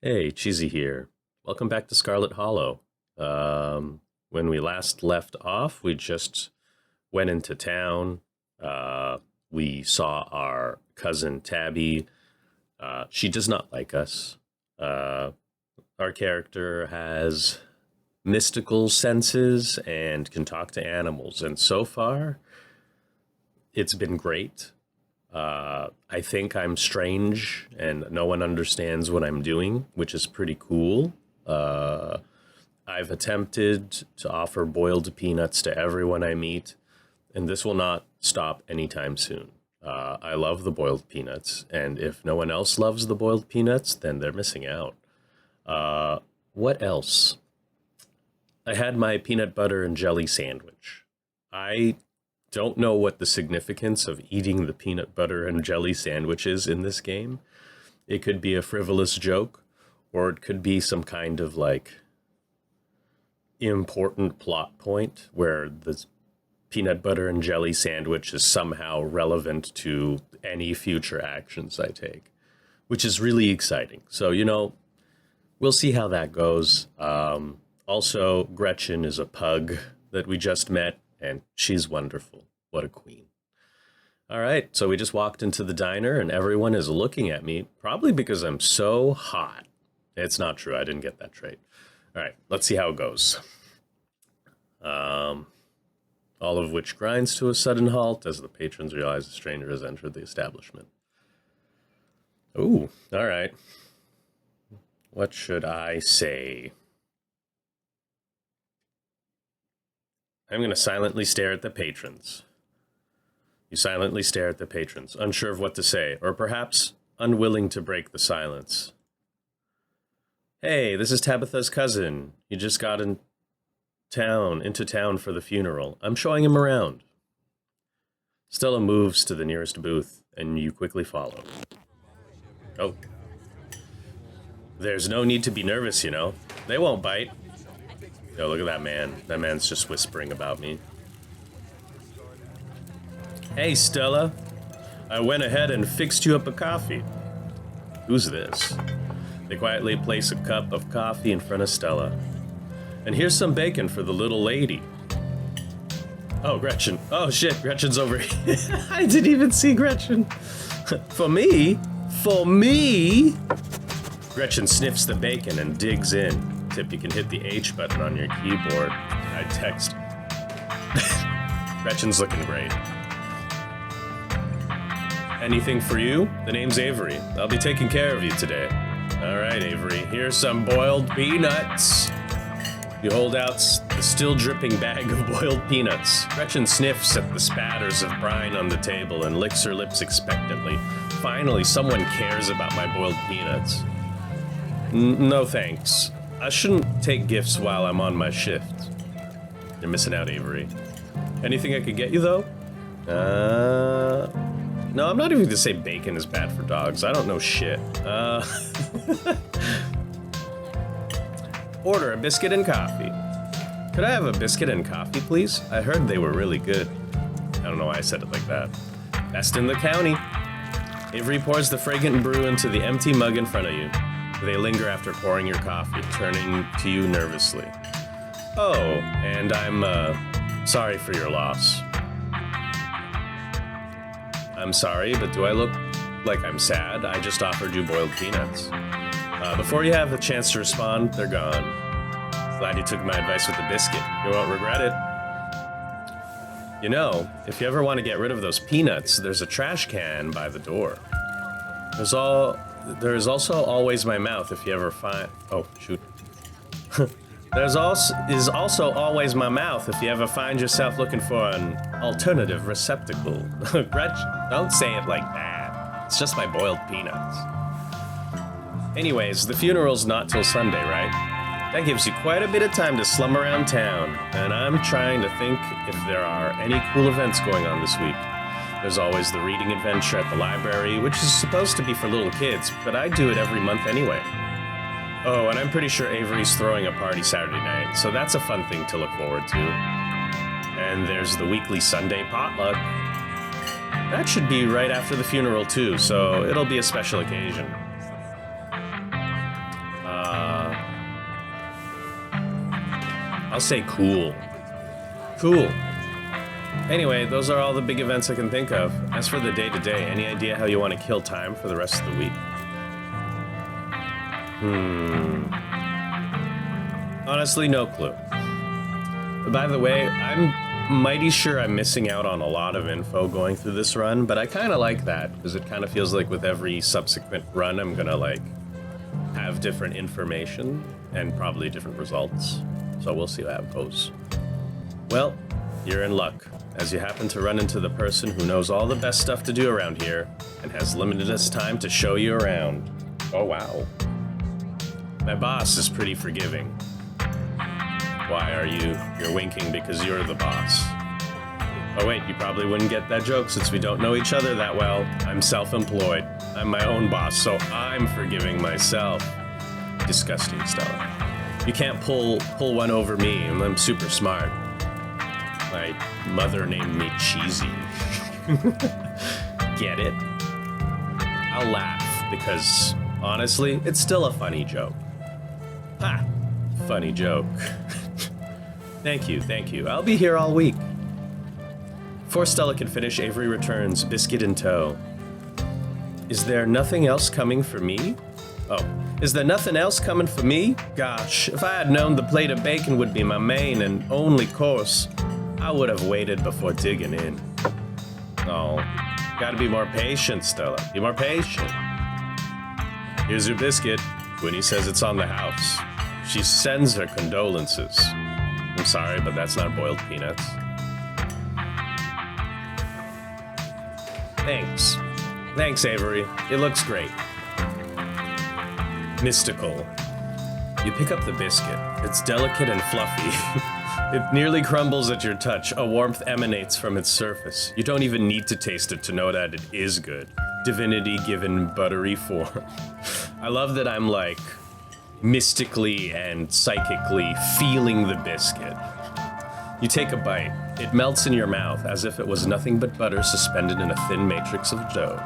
Hey, Cheesy here. Welcome back to Scarlet Hollow. When we last left off, we just went into town. We saw our cousin Tabby. She does not like us. Our character has mystical senses and can talk to animals. And so far, it's been great. I think I'm strange and no one understands what I'm doing, which is pretty cool. I've attempted to offer boiled peanuts to everyone I meet, and this will not stop anytime soon. I love the boiled peanuts, and if no one else loves the boiled peanuts, then they're missing out. What else? I had my peanut butter and jelly sandwich. I don't know what the significance of eating the peanut butter and jelly sandwich is in this game. It could be a frivolous joke, or it could be some kind of like important plot point where the peanut butter and jelly sandwich is somehow relevant to any future actions I take, which is really exciting. So, we'll see how that goes. Also, Gretchen is a pug that we just met, and she's wonderful. What a queen. All right, so we just walked into the diner, and everyone is looking at me, probably because I'm so hot. It's not true. I didn't get that trait. All right, let's see how it goes. All of which grinds to a sudden halt as the patrons realize a stranger has entered the establishment. Ooh, all right. What should I say? I'm going to silently stare at the patrons. You silently stare at the patrons, unsure of what to say, or perhaps unwilling to break the silence. Hey, this is Tabitha's cousin. He just got into town for the funeral. I'm showing him around. Stella moves to the nearest booth, and you quickly follow. Oh. There's no need to be nervous, They won't bite. Oh, look at that man. That man's just whispering about me. Hey, Stella. I went ahead and fixed you up a coffee. Who's this? They quietly place a cup of coffee in front of Stella. And here's some bacon for the little lady. Oh, Gretchen. Oh, shit. Gretchen's over here. I didn't even see Gretchen. For me? For me? Gretchen sniffs the bacon and digs in. Tip, you can hit the H button on your keyboard. I text. Gretchen's looking great. Anything for you? The name's Avery. I'll be taking care of you today. All right, Avery. Here's some boiled peanuts. You hold out the still dripping bag of boiled peanuts. Gretchen sniffs at the spatters of brine on the table and licks her lips expectantly. Finally, someone cares about my boiled peanuts. No thanks. I shouldn't take gifts while I'm on my shift. You're missing out, Avery. Anything I could get you, though? No, I'm not even gonna say bacon is bad for dogs. I don't know shit. Order a biscuit and coffee. Could I have a biscuit and coffee, please? I heard they were really good. I don't know why I said it like that. Best in the county. Avery pours the fragrant brew into the empty mug in front of you. They linger after pouring your coffee, turning to you nervously. Oh, and I'm, sorry for your loss. I'm sorry, but do I look like I'm sad? I just offered you boiled peanuts. Before you have a chance to respond, they're gone. Glad you took my advice with the biscuit. You won't regret it. If you ever want to get rid of those peanuts, there's a trash can by the door. There's also always my mouth if you ever find... Oh, shoot. There's also always my mouth if you ever find yourself looking for an alternative receptacle. Gretchen, don't say it like that. It's just my boiled peanuts. Anyways, the funeral's not till Sunday, right? That gives you quite a bit of time to slum around town, and I'm trying to think if there are any cool events going on this week. There's always the reading adventure at the library, which is supposed to be for little kids, but I do it every month anyway. Oh, and I'm pretty sure Avery's throwing a party Saturday night, so that's a fun thing to look forward to. And there's the weekly Sunday potluck. That should be right after the funeral too, so it'll be a special occasion. I'll say cool. Cool. Anyway, those are all the big events I can think of. As for the day-to-day, any idea how you want to kill time for the rest of the week? Honestly, no clue. By the way, I'm mighty sure I'm missing out on a lot of info going through this run, but I kind of like that, because it kind of feels like with every subsequent run, I'm gonna, like, have different information and probably different results. So we'll see how it goes. Well, you're in luck, as you happen to run into the person who knows all the best stuff to do around here and has limitless time to show you around. Oh, wow. My boss is pretty forgiving. Why are you? You're winking because you're the boss. Oh wait, you probably wouldn't get that joke since we don't know each other that well. I'm self-employed. I'm my own boss, so I'm forgiving myself. Disgusting, Stella. You can't pull one over me, and I'm super smart. My mother named me Cheesy. Get it? I'll laugh because, honestly, it's still a funny joke. Ha! Funny joke. Thank you. I'll be here all week. Before Stella can finish, Avery returns, biscuit in tow. Is there nothing else coming for me? Oh, is there nothing else coming for me? Gosh, if I had known the plate of bacon would be my main and only course, I would have waited before digging in. Oh, gotta be more patient, Stella. Be more patient. Here's your biscuit. Winnie says it's on the house. She sends her condolences. I'm sorry, but that's not boiled peanuts. Thanks. Thanks, Avery. It looks great. Mystical. You pick up the biscuit. It's delicate and fluffy. It nearly crumbles at your touch. A warmth emanates from its surface. You don't even need to taste it to know that it is good. Divinity given buttery form. I love that I'm like mystically and psychically feeling the biscuit. You take a bite. It melts in your mouth as if it was nothing but butter suspended in a thin matrix of dough.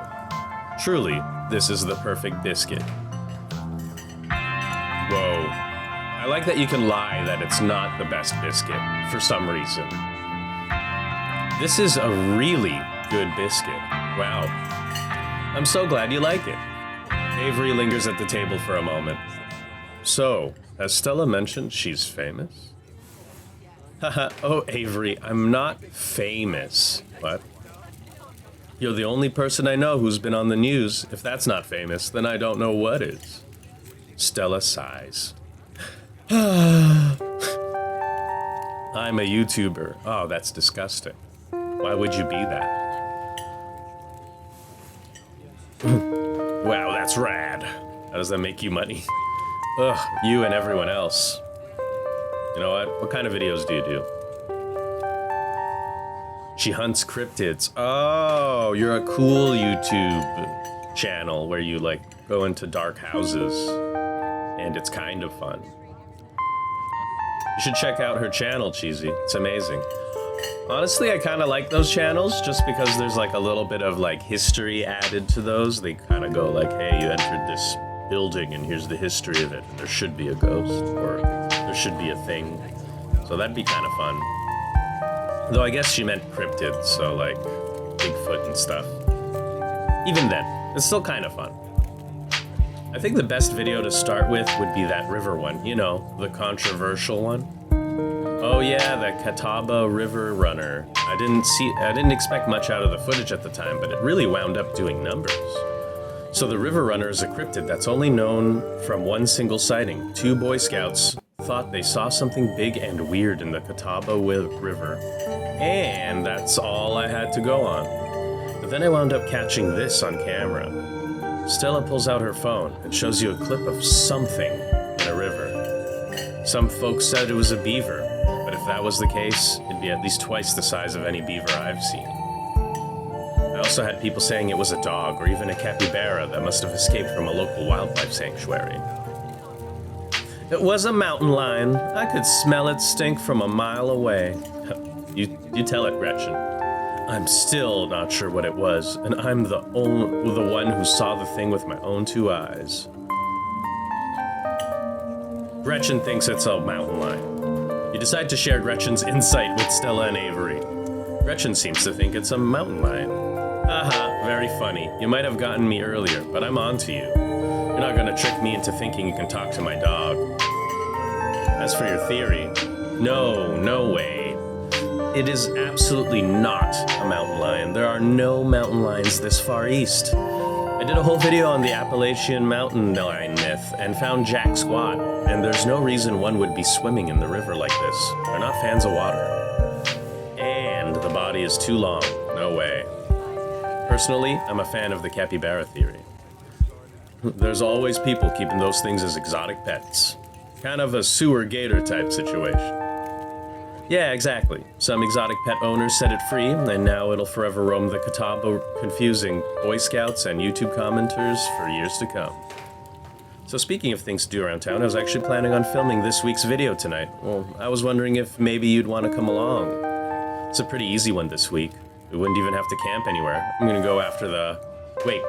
Truly, this is the perfect biscuit. Whoa. I like that you can lie that it's not the best biscuit for some reason. This is a really good biscuit. Wow. I'm so glad you like it. Avery lingers at the table for a moment. So, as Stella mentioned, she's famous? Haha, oh Avery, I'm not famous. What? You're the only person I know who's been on the news. If that's not famous, then I don't know what is. Stella sighs. I'm a YouTuber. Oh, that's disgusting. Why would you be that? Wow, that's rad. How does that make you money? Ugh, you and everyone else. You know what? What kind of videos do you do? She hunts cryptids. Oh, you're a cool YouTube channel where you like go into dark houses and it's kind of fun. You should check out her channel, Cheesy. It's amazing. Honestly, I kind of like those channels just because there's like a little bit of like history added to those. They kind of go like, hey, you entered this building and here's the history of it. There should be a ghost or there should be a thing. So that'd be kind of fun. Though I guess she meant cryptids, so like Bigfoot and stuff. Even then, it's still kind of fun. I think the best video to start with would be that river one. You know, the controversial one. Oh yeah, the Catawba River Runner. I didn't expect much out of the footage at the time, but it really wound up doing numbers. So the River Runner is a cryptid that's only known from one single sighting. 2 Boy Scouts thought they saw something big and weird in the Catawba River. And that's all I had to go on. But then I wound up catching this on camera. Stella pulls out her phone and shows you a clip of something in a river. Some folks said it was a beaver, but if that was the case, it'd be at least twice the size of any beaver I've seen. I also had people saying it was a dog or even a capybara that must have escaped from a local wildlife sanctuary. It was a mountain lion. I could smell its stink from a mile away. You tell it, Gretchen. I'm still not sure what it was, and I'm the one who saw the thing with my own 2 eyes. Gretchen thinks it's a mountain lion. You decide to share Gretchen's insight with Stella and Avery. Gretchen seems to think it's a mountain lion. Haha, very funny. You might have gotten me earlier, but I'm on to you. You're not gonna trick me into thinking you can talk to my dog. As for your theory, no way. It is absolutely not a mountain lion. There are no mountain lions this far east. I did a whole video on the Appalachian mountain lion myth and found jack squat, and there's no reason one would be swimming in the river like this. They're not fans of water. And the body is too long. No way. Personally, I'm a fan of the capybara theory. There's always people keeping those things as exotic pets. Kind of a sewer gator type situation. Yeah, exactly. Some exotic pet owners set it free, and now it'll forever roam the Catawba, confusing Boy Scouts and YouTube commenters for years to come. So speaking of things to do around town, I was actually planning on filming this week's video tonight. Well, I was wondering if maybe you'd want to come along. It's a pretty easy one this week. We wouldn't even have to camp anywhere. I'm gonna go after the... Wait,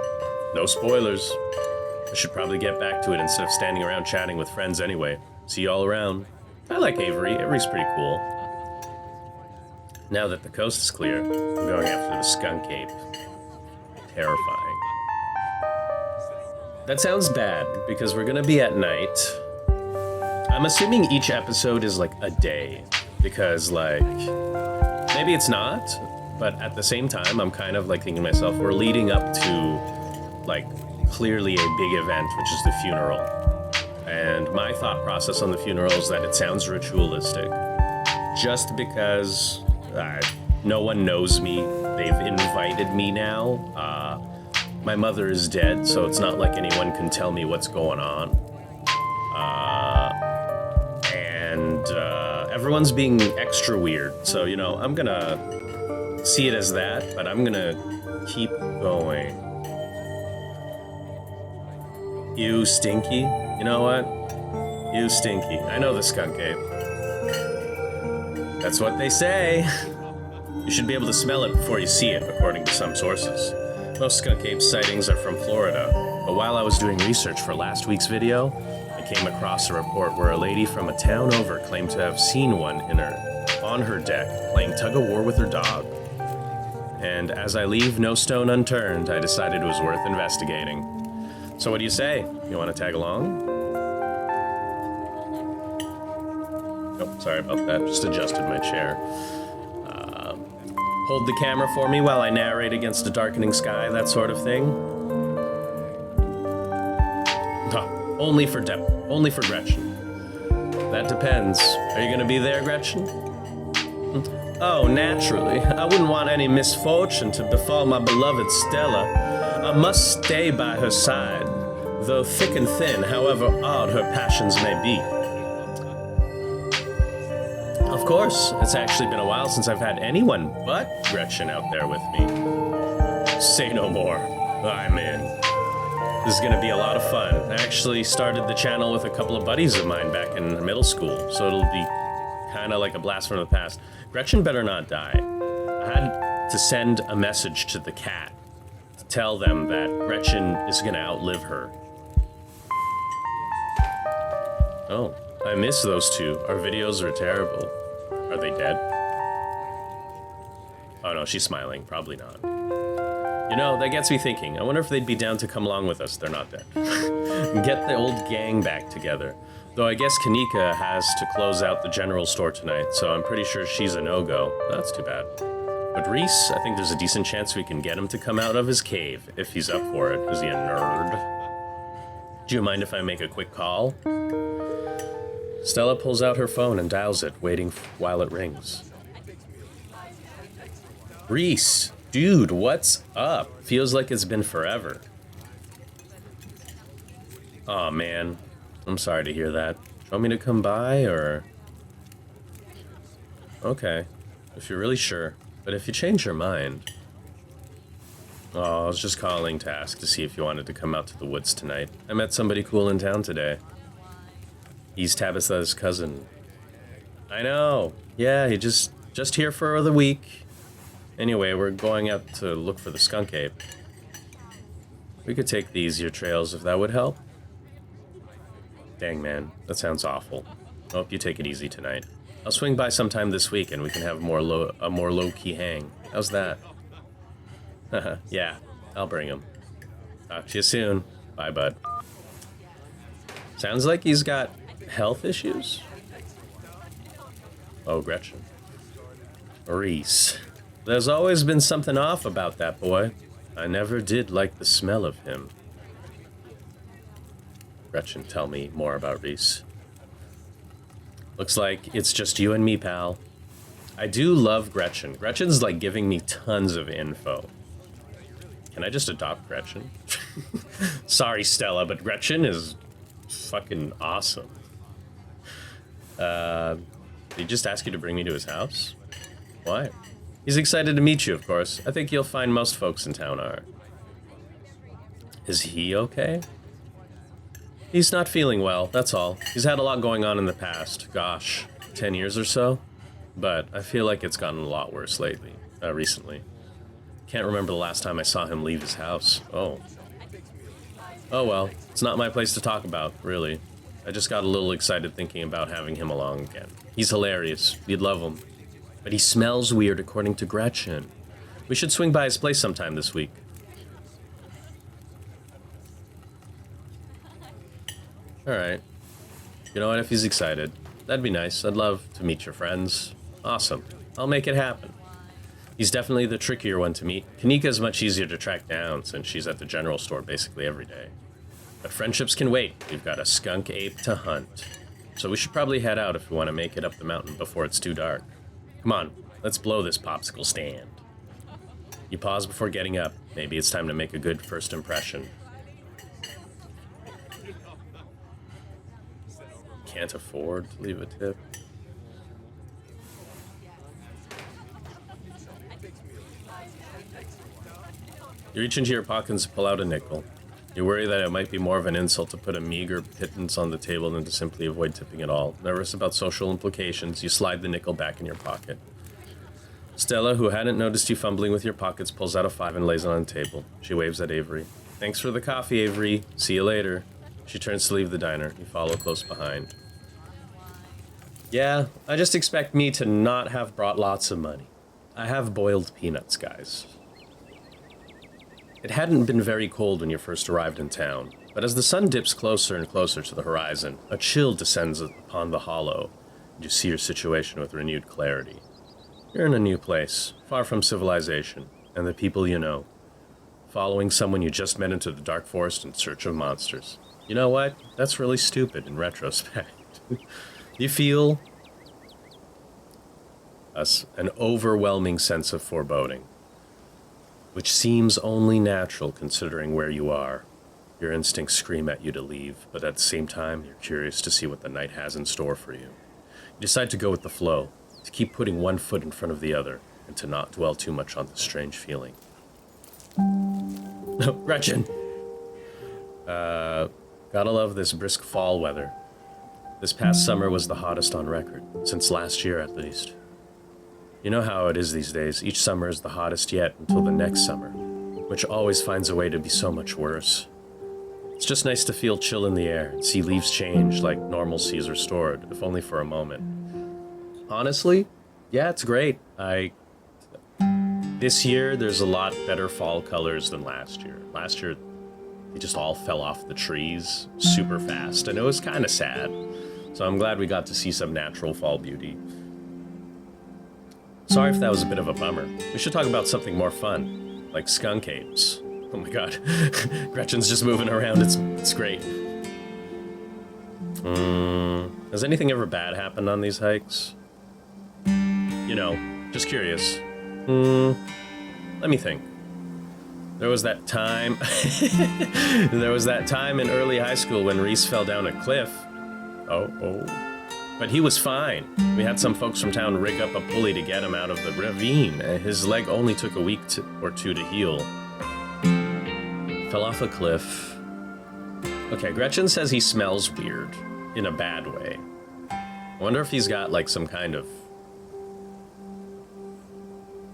no spoilers. I should probably get back to it instead of standing around chatting with friends anyway. See you all around. I like Avery. Avery's pretty cool. Now that the coast is clear, I'm going after the skunk ape. Terrifying. That sounds bad, because we're gonna be at night. I'm assuming each episode is like a day, because like, maybe it's not, but at the same time, I'm kind of like thinking to myself, we're leading up to like clearly a big event, which is the funeral. And my thought process on the funeral is that it sounds ritualistic. Just because no one knows me, they've invited me now. My mother is dead, so it's not like anyone can tell me what's going on. And everyone's being extra weird, so, you know, I'm gonna see it as that, but I'm gonna keep going. You stinky? You know what? You stinky. I know the skunk ape. That's what they say. You should be able to smell it before you see it, according to some sources. Most skunk ape sightings are from Florida, but while I was doing research for last week's video, I came across a report where a lady from a town over claimed to have seen one on her deck, playing tug-of-war with her dog. And as I leave no stone unturned, I decided it was worth investigating. So what do you say? You want to tag along? Oh, sorry about that. Just adjusted my chair. Hold the camera for me while I narrate against a darkening sky, that sort of thing. Only for Gretchen. That depends. Are you gonna be there, Gretchen? Oh, naturally. I wouldn't want any misfortune to befall my beloved Stella. I must stay by her side, though thick and thin, however odd her passions may be. Of course, it's actually been a while since I've had anyone but Gretchen out there with me. Say no more. I'm in. This is gonna be a lot of fun. I actually started the channel with a couple of buddies of mine back in middle school, so it'll be kind of like a blast from the past. Gretchen better not die. I had to send a message to the cat to tell them that Gretchen is gonna outlive her. Oh, I miss those two. Our videos are terrible. Are they dead? Oh no, she's smiling. Probably not. You know, that gets me thinking. I wonder if they'd be down to come along with us. They're not dead. Get the old gang back together. Though I guess Kanika has to close out the general store tonight, so I'm pretty sure she's a no-go. That's too bad. But Reese, I think there's a decent chance we can get him to come out of his cave, if he's up for it. Is he a nerd? Do you mind if I make a quick call? Stella pulls out her phone and dials it, waiting while it rings. Reese, dude, what's up? Feels like it's been forever. Aw, man. I'm sorry to hear that. Do you want me to come by, or...? Okay, if you're really sure. But if you change your mind... Oh, I was just calling to ask to see if you wanted to come out to the woods tonight. I met somebody cool in town today. He's Tabitha's cousin. I know. Yeah, he just here for the week. Anyway, we're going out to look for the skunk ape. We could take the easier trails if that would help. Dang, man. That sounds awful. I hope you take it easy tonight. I'll swing by sometime this week and we can have a more low-key hang. How's that? Yeah, I'll bring him. Talk to you soon. Bye, bud. Sounds like he's got health issues. Oh, Gretchen. Reese. There's always been something off about that boy. I never did like the smell of him. Gretchen, tell me more about Reese. Looks like it's just you and me, pal. I do love Gretchen. Gretchen's like giving me tons of info. Can I just adopt Gretchen? Sorry, Stella, but Gretchen is fucking awesome. Did he just ask you to bring me to his house? Why? He's excited to meet you, of course. I think you'll find most folks in town are. Is he okay? He's not feeling well, that's all. He's had a lot going on in the past. Gosh, 10 years or so? But I feel like it's gotten a lot worse lately, recently. Can't remember the last time I saw him leave his house. Oh. Oh well, it's not my place to talk about, really. I just got a little excited thinking about having him along again. He's hilarious. You'd love him. But he smells weird, according to Gretchen. We should swing by his place sometime this week. Alright. You know what, if he's excited, that'd be nice. I'd love to meet your friends. Awesome. I'll make it happen. He's definitely the trickier one to meet. Kanika's much easier to track down since she's at the general store basically every day. But friendships can wait. We've got a skunk ape to hunt. So we should probably head out if we want to make it up the mountain before it's too dark. Come on, let's blow this popsicle stand. You pause before getting up. Maybe it's time to make a good first impression. Can't afford to leave a tip. You reach into your pockets to pull out a nickel. You worry that it might be more of an insult to put a meager pittance on the table than to simply avoid tipping at all. Nervous about social implications, you slide the nickel back in your pocket. Stella, who hadn't noticed you fumbling with your pockets, pulls out a 5 and lays it on the table. She waves at Avery. Thanks for the coffee, Avery. See you later. She turns to leave the diner. You follow close behind. Yeah, I just expect me to not have brought lots of money. I have boiled peanuts, guys. It hadn't been very cold when you first arrived in town, but as the sun dips closer and closer to the horizon, a chill descends upon the hollow, and you see your situation with renewed clarity. You're in a new place, far from civilization, and the people you know, following someone you just met into the dark forest in search of monsters. You know what? That's really stupid in retrospect. You feel an overwhelming sense of foreboding, which seems only natural considering where you are. Your instincts scream at you to leave, but at the same time, you're curious to see what the night has in store for you. You decide to go with the flow, to keep putting one foot in front of the other, and to not dwell too much on the strange feeling. Gretchen! Gotta love this brisk fall weather. This past summer was the hottest on record, since last year at least. You know how it is these days. Each summer is the hottest yet until the next summer, which always finds a way to be so much worse. It's just nice to feel chill in the air and see leaves change like normalcy is restored, if only for a moment. Honestly, yeah, it's great. This year, there's a lot better fall colors than last year. Last year, they just all fell off the trees super fast, and it was kind of sad. So I'm glad we got to see some natural fall beauty. Sorry if that was a bit of a bummer. We should talk about something more fun, like skunk apes. Oh my god, Gretchen's just moving around, it's great. Has anything ever bad happened on these hikes? You know, just curious. Let me think. There was that time... There was that time in early high school when Reese fell down a cliff. Oh. But he was fine. We had some folks from town rig up a pulley to get him out of the ravine. His leg only took a week or two to heal. Fell off a cliff. Okay, Gretchen says he smells weird. In a bad way. I wonder if he's got like some kind of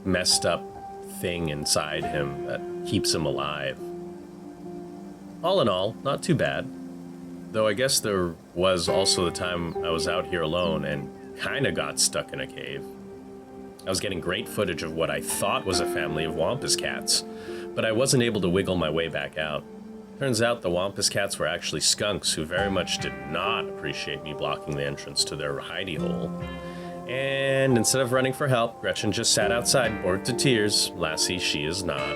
messed up thing inside him that keeps him alive. All in all, not too bad. Though I guess there was also the time I was out here alone and kinda got stuck in a cave. I was getting great footage of what I thought was a family of wampus cats, but I wasn't able to wiggle my way back out. Turns out the wampus cats were actually skunks who very much did not appreciate me blocking the entrance to their hidey hole. And instead of running for help, Gretchen just sat outside, bored to tears. Lassie, she is not.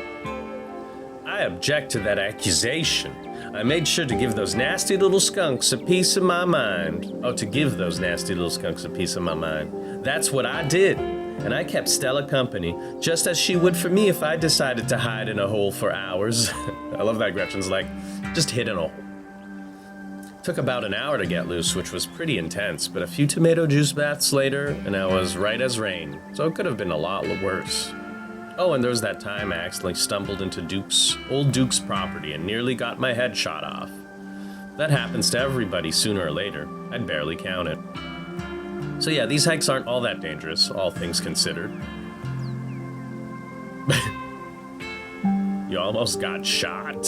I object to that accusation. I made sure to give those nasty little skunks a piece of my mind. Oh, to give those nasty little skunks a piece of my mind. That's what I did. And I kept Stella company, just as she would for me if I decided to hide in a hole for hours. I love that Gretchen's like, just hid in a hole. Took about an hour to get loose, which was pretty intense, but a few tomato juice baths later, and I was right as rain, so it could have been a lot worse. Oh, and there was that time I accidentally stumbled into old Duke's property and nearly got my head shot off. That happens to everybody sooner or later. I'd barely count it. So yeah, these hikes aren't all that dangerous, all things considered. You almost got shot.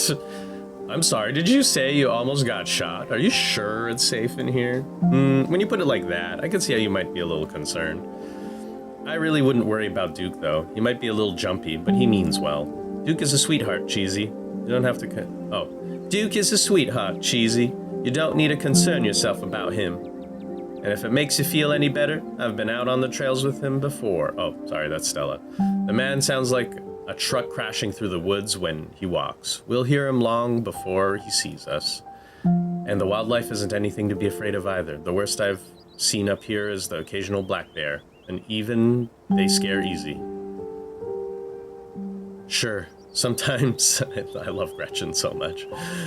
I'm sorry, did you say you almost got shot? Are you sure it's safe in here? When you put it like that, I can see how you might be a little concerned. I really wouldn't worry about Duke, though. He might be a little jumpy, but he means well. Duke is a sweetheart, Cheesy. You don't have to... Duke is a sweetheart, Cheesy. You don't need to concern yourself about him. And if it makes you feel any better, I've been out on the trails with him before. Oh, sorry, that's Stella. The man sounds like a truck crashing through the woods when he walks. We'll hear him long before he sees us. And the wildlife isn't anything to be afraid of either. The worst I've seen up here is the occasional black bear, and even they scare easy. Sure, sometimes... I love Gretchen so much.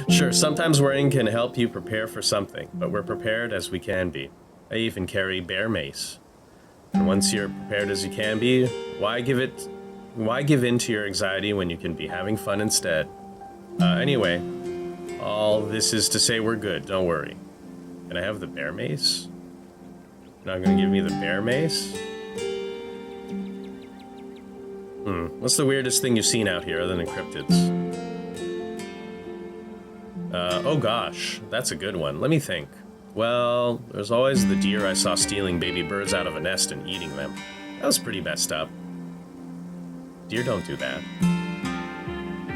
Sure, sometimes worrying can help you prepare for something, but we're prepared as we can be. I even carry bear mace. And once you're prepared as you can be, why give in to your anxiety when you can be having fun instead? Anyway, all this is to say we're good, don't worry. Can I have the bear mace? You're not gonna give me the bear mace? What's the weirdest thing you've seen out here other than cryptids? Oh gosh, that's a good one. Let me think. Well, there's always the deer I saw stealing baby birds out of a nest and eating them. That was pretty messed up. Deer don't do that.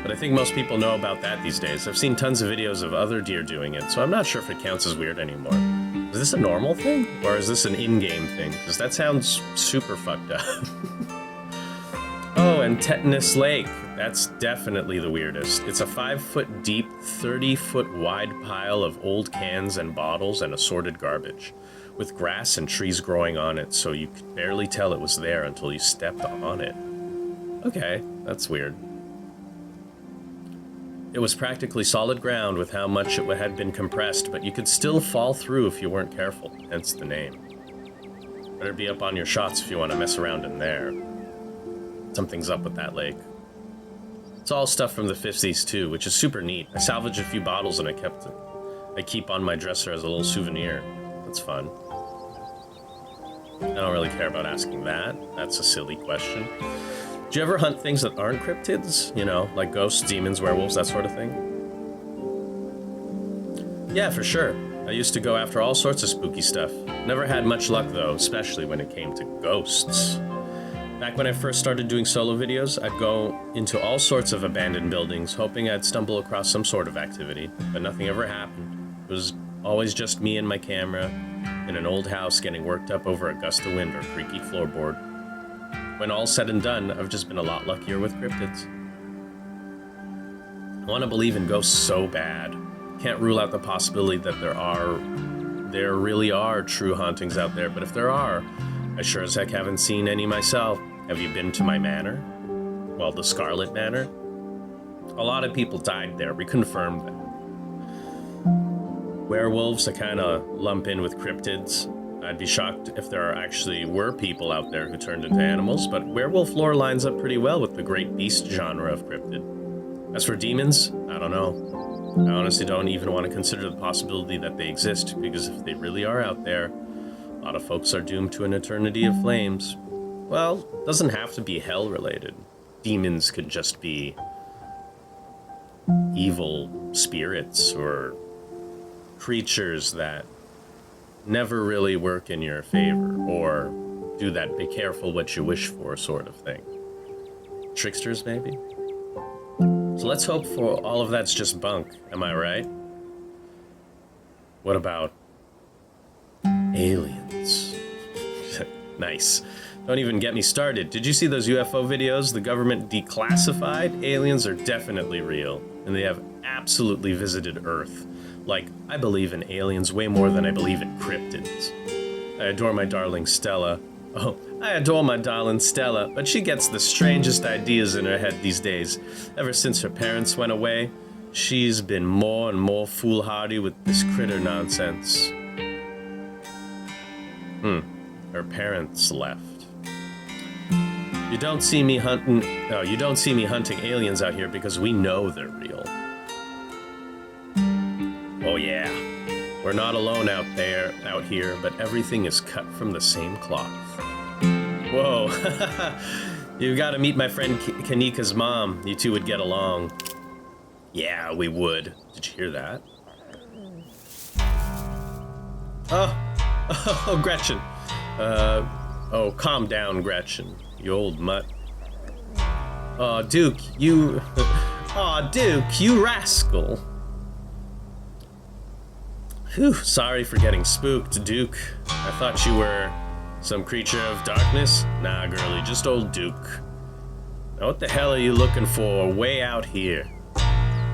But I think most people know about that these days. I've seen tons of videos of other deer doing it, so I'm not sure if it counts as weird anymore. Is this a normal thing? Or is this an in-game thing? Because that sounds super fucked up. Oh, and Tetanus Lake. That's definitely the weirdest. It's a 5-foot deep, 30-foot wide pile of old cans and bottles and assorted garbage, with grass and trees growing on it, so you could barely tell it was there until you stepped on it. Okay, that's weird. It was practically solid ground with how much it had been compressed, but you could still fall through if you weren't careful, hence the name. Better be up on your shots if you want to mess around in there. Something's up with that lake. It's all stuff from the 50s too, which is super neat. I salvaged a few bottles and I kept it. I keep on my dresser as a little souvenir. That's fun. I don't really care about asking that. That's a silly question. Do you ever hunt things that aren't cryptids? You know, like ghosts, demons, werewolves, that sort of thing? Yeah, for sure. I used to go after all sorts of spooky stuff. Never had much luck though, especially when it came to ghosts. Back when I first started doing solo videos, I'd go into all sorts of abandoned buildings, hoping I'd stumble across some sort of activity, but nothing ever happened. It was always just me and my camera in an old house getting worked up over a gust of wind or creaky floorboard. When all's said and done, I've just been a lot luckier with cryptids. I want to believe in ghosts so bad. Can't rule out the possibility that there really are true hauntings out there, but if there are, I sure as heck haven't seen any myself. Have you been to my manor? Well, the Scarlet Manor? A lot of people died there, we confirmed that. Werewolves, I kind of lump in with cryptids. I'd be shocked if there actually were people out there who turned into animals, but werewolf lore lines up pretty well with the great beast genre of cryptid. As for demons, I don't know. I honestly don't even want to consider the possibility that they exist, because if they really are out there, a lot of folks are doomed to an eternity of flames. Well, it doesn't have to be hell-related. Demons could just be evil spirits or creatures that never really work in your favor, or do that be careful what you wish for sort of thing. Tricksters, maybe? So let's hope for all of that's just bunk, am I right? What about aliens? Nice. Don't even get me started. Did you see those UFO videos the government declassified? Aliens are definitely real, and they have absolutely visited Earth. Like, I believe in aliens way more than I believe in cryptids. I adore my darling Stella. Oh, I adore my darling Stella, but she gets the strangest ideas in her head these days. Ever since her parents went away, she's been more and more foolhardy with this critter nonsense. Her parents left. You don't see me hunting aliens out here because we know they're real. Oh yeah. We're not alone out here, but everything is cut from the same cloth. Whoa. You gotta meet my friend Kanika's mom. You two would get along. Yeah, we would. Did you hear that? Oh, Gretchen. Oh, calm down, Gretchen. You old mutt. Aw, Duke, you... Aw, Duke, you rascal. Whew, sorry for getting spooked, Duke. I thought you were some creature of darkness. Nah, girlie, just old Duke. Now what the hell are you looking for way out here?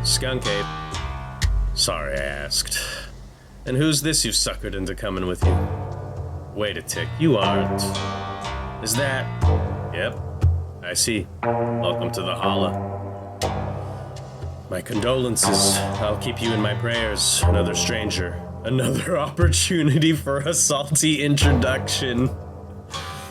Skunk ape. Sorry I asked. And who's this you've suckered into coming with you? Wait a tick, you aren't. Is that... Yep, I see. Welcome to the Hollow. My condolences. I'll keep you in my prayers. Another stranger. Another opportunity for a salty introduction.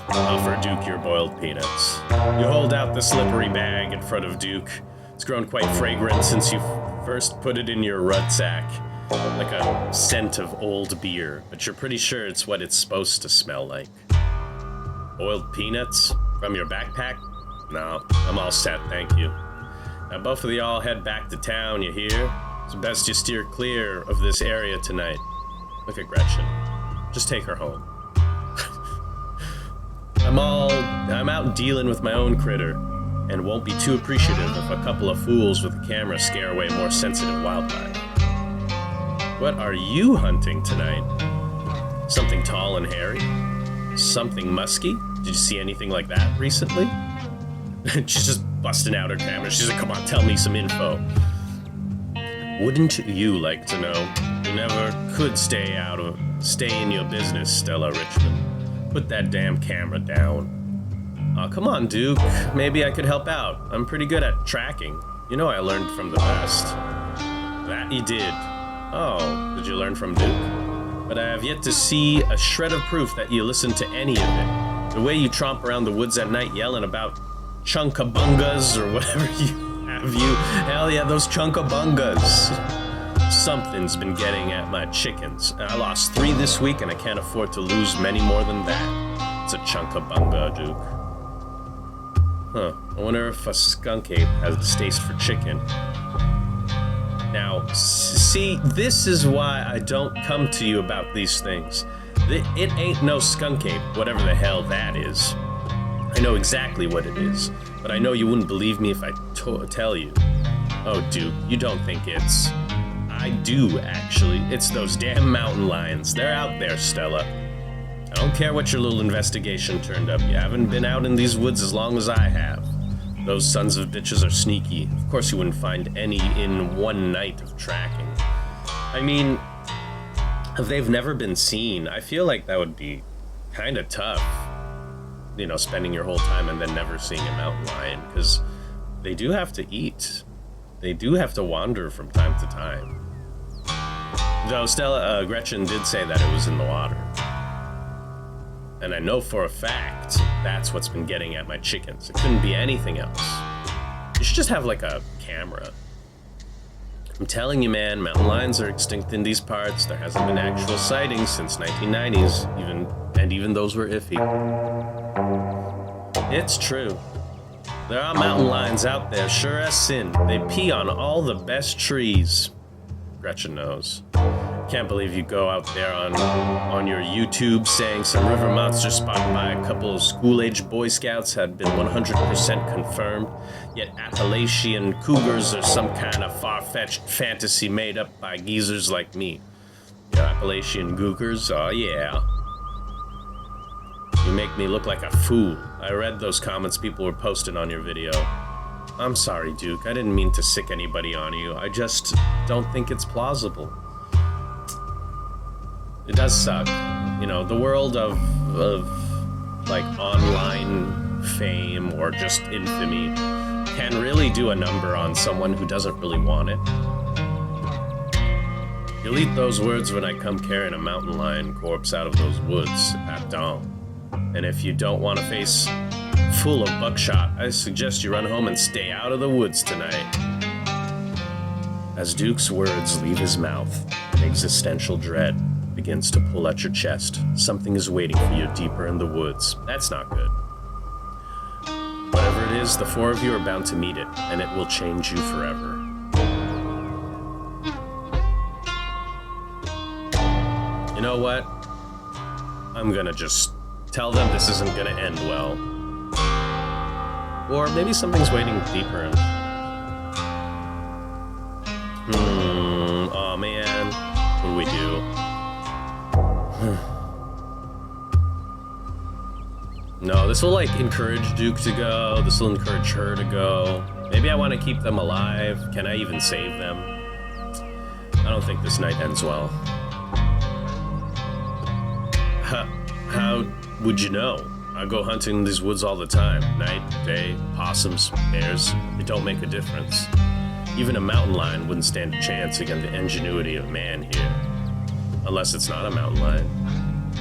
Offer Duke your boiled peanuts. You hold out the slippery bag in front of Duke. It's grown quite fragrant since you first put it in your rucksack. Like a scent of old beer, but you're pretty sure it's what it's supposed to smell like. Boiled peanuts? From your backpack? No, I'm all set, thank you. Now both of y'all head back to town, you hear? It's best you steer clear of this area tonight. Look at Gretchen. Just take her home. I'm out dealing with my own critter, and won't be too appreciative if a couple of fools with a camera scare away more sensitive wildlife. What are you hunting tonight? Something tall and hairy? Something musky? Did you see anything like that recently? She's just busting out her camera. She's like, come on, tell me some info. Wouldn't you like to know? You never could stay in your business, Stella Richmond. Put that damn camera down. Aw, come on, Duke. Maybe I could help out. I'm pretty good at tracking. You know I learned from the best. That you did. Oh, did you learn from Duke? But I have yet to see a shred of proof that you listened to any of it. The way you tromp around the woods at night yelling about chunkabungas or whatever you. Hell yeah, those chunkabungas. Something's been getting at my chickens. I lost 3 this week and I can't afford to lose many more than that. It's a chunkabunga, Duke. Huh, I wonder if a skunk ape has a taste for chicken. Now, see, this is why I don't come to you about these things. It ain't no skunk ape, whatever the hell that is. I know exactly what it is, but I know you wouldn't believe me if I tell you. Oh, Duke, you don't think it's... I do, actually. It's those damn mountain lions. They're out there, Stella. I don't care what your little investigation turned up. You haven't been out in these woods as long as I have. Those sons of bitches are sneaky. Of course you wouldn't find any in one night of tracking. I mean, if they've never been seen, I feel like that would be kind of tough. You know, spending your whole time and then never seeing a mountain lion, because they do have to eat. They do have to wander from time to time. Though Gretchen did say that it was in the water. And I know for a fact that's what's been getting at my chickens. It couldn't be anything else. You should just have like a camera. I'm telling you, man, mountain lions are extinct in these parts. There hasn't been actual sightings since 1990s, even those were iffy. It's true. There are mountain lions out there, sure as sin. They pee on all the best trees. Gretchen knows. Can't believe you go out there on your YouTube saying some river monster spotted by a couple of school-age Boy Scouts had been 100% confirmed, yet Appalachian cougars are some kind of far-fetched fantasy made up by geezers like me. Yeah, Appalachian cougars? Oh yeah. You make me look like a fool. I read those comments people were posting on your video. I'm sorry, Duke. I didn't mean to sick anybody on you. I just don't think it's plausible. It does suck. You know, the world of like online fame or just infamy can really do a number on someone who doesn't really want it. You'll eat those words when I come carrying a mountain lion corpse out of those woods at dawn. And if you don't want a face full of buckshot, I suggest you run home and stay out of the woods tonight. As Duke's words leave his mouth, an existential dread begins to pull at your chest. Something is waiting for you deeper in the woods. That's not good. Whatever it is, the four of you are bound to meet it, and it will change you forever. You know what? I'm gonna just tell them this isn't gonna end well. Or maybe something's waiting deeper in. Oh man. What do we do? No, this will like encourage Duke to go. This will encourage her to go. Maybe I want to keep them alive. Can I even save them? I don't think this night ends well. How would you know? I go hunting in these woods all the time. Night, day, possums, bears. They don't make a difference. Even a mountain lion wouldn't stand a chance against the ingenuity of man here. Unless it's not a mountain lion.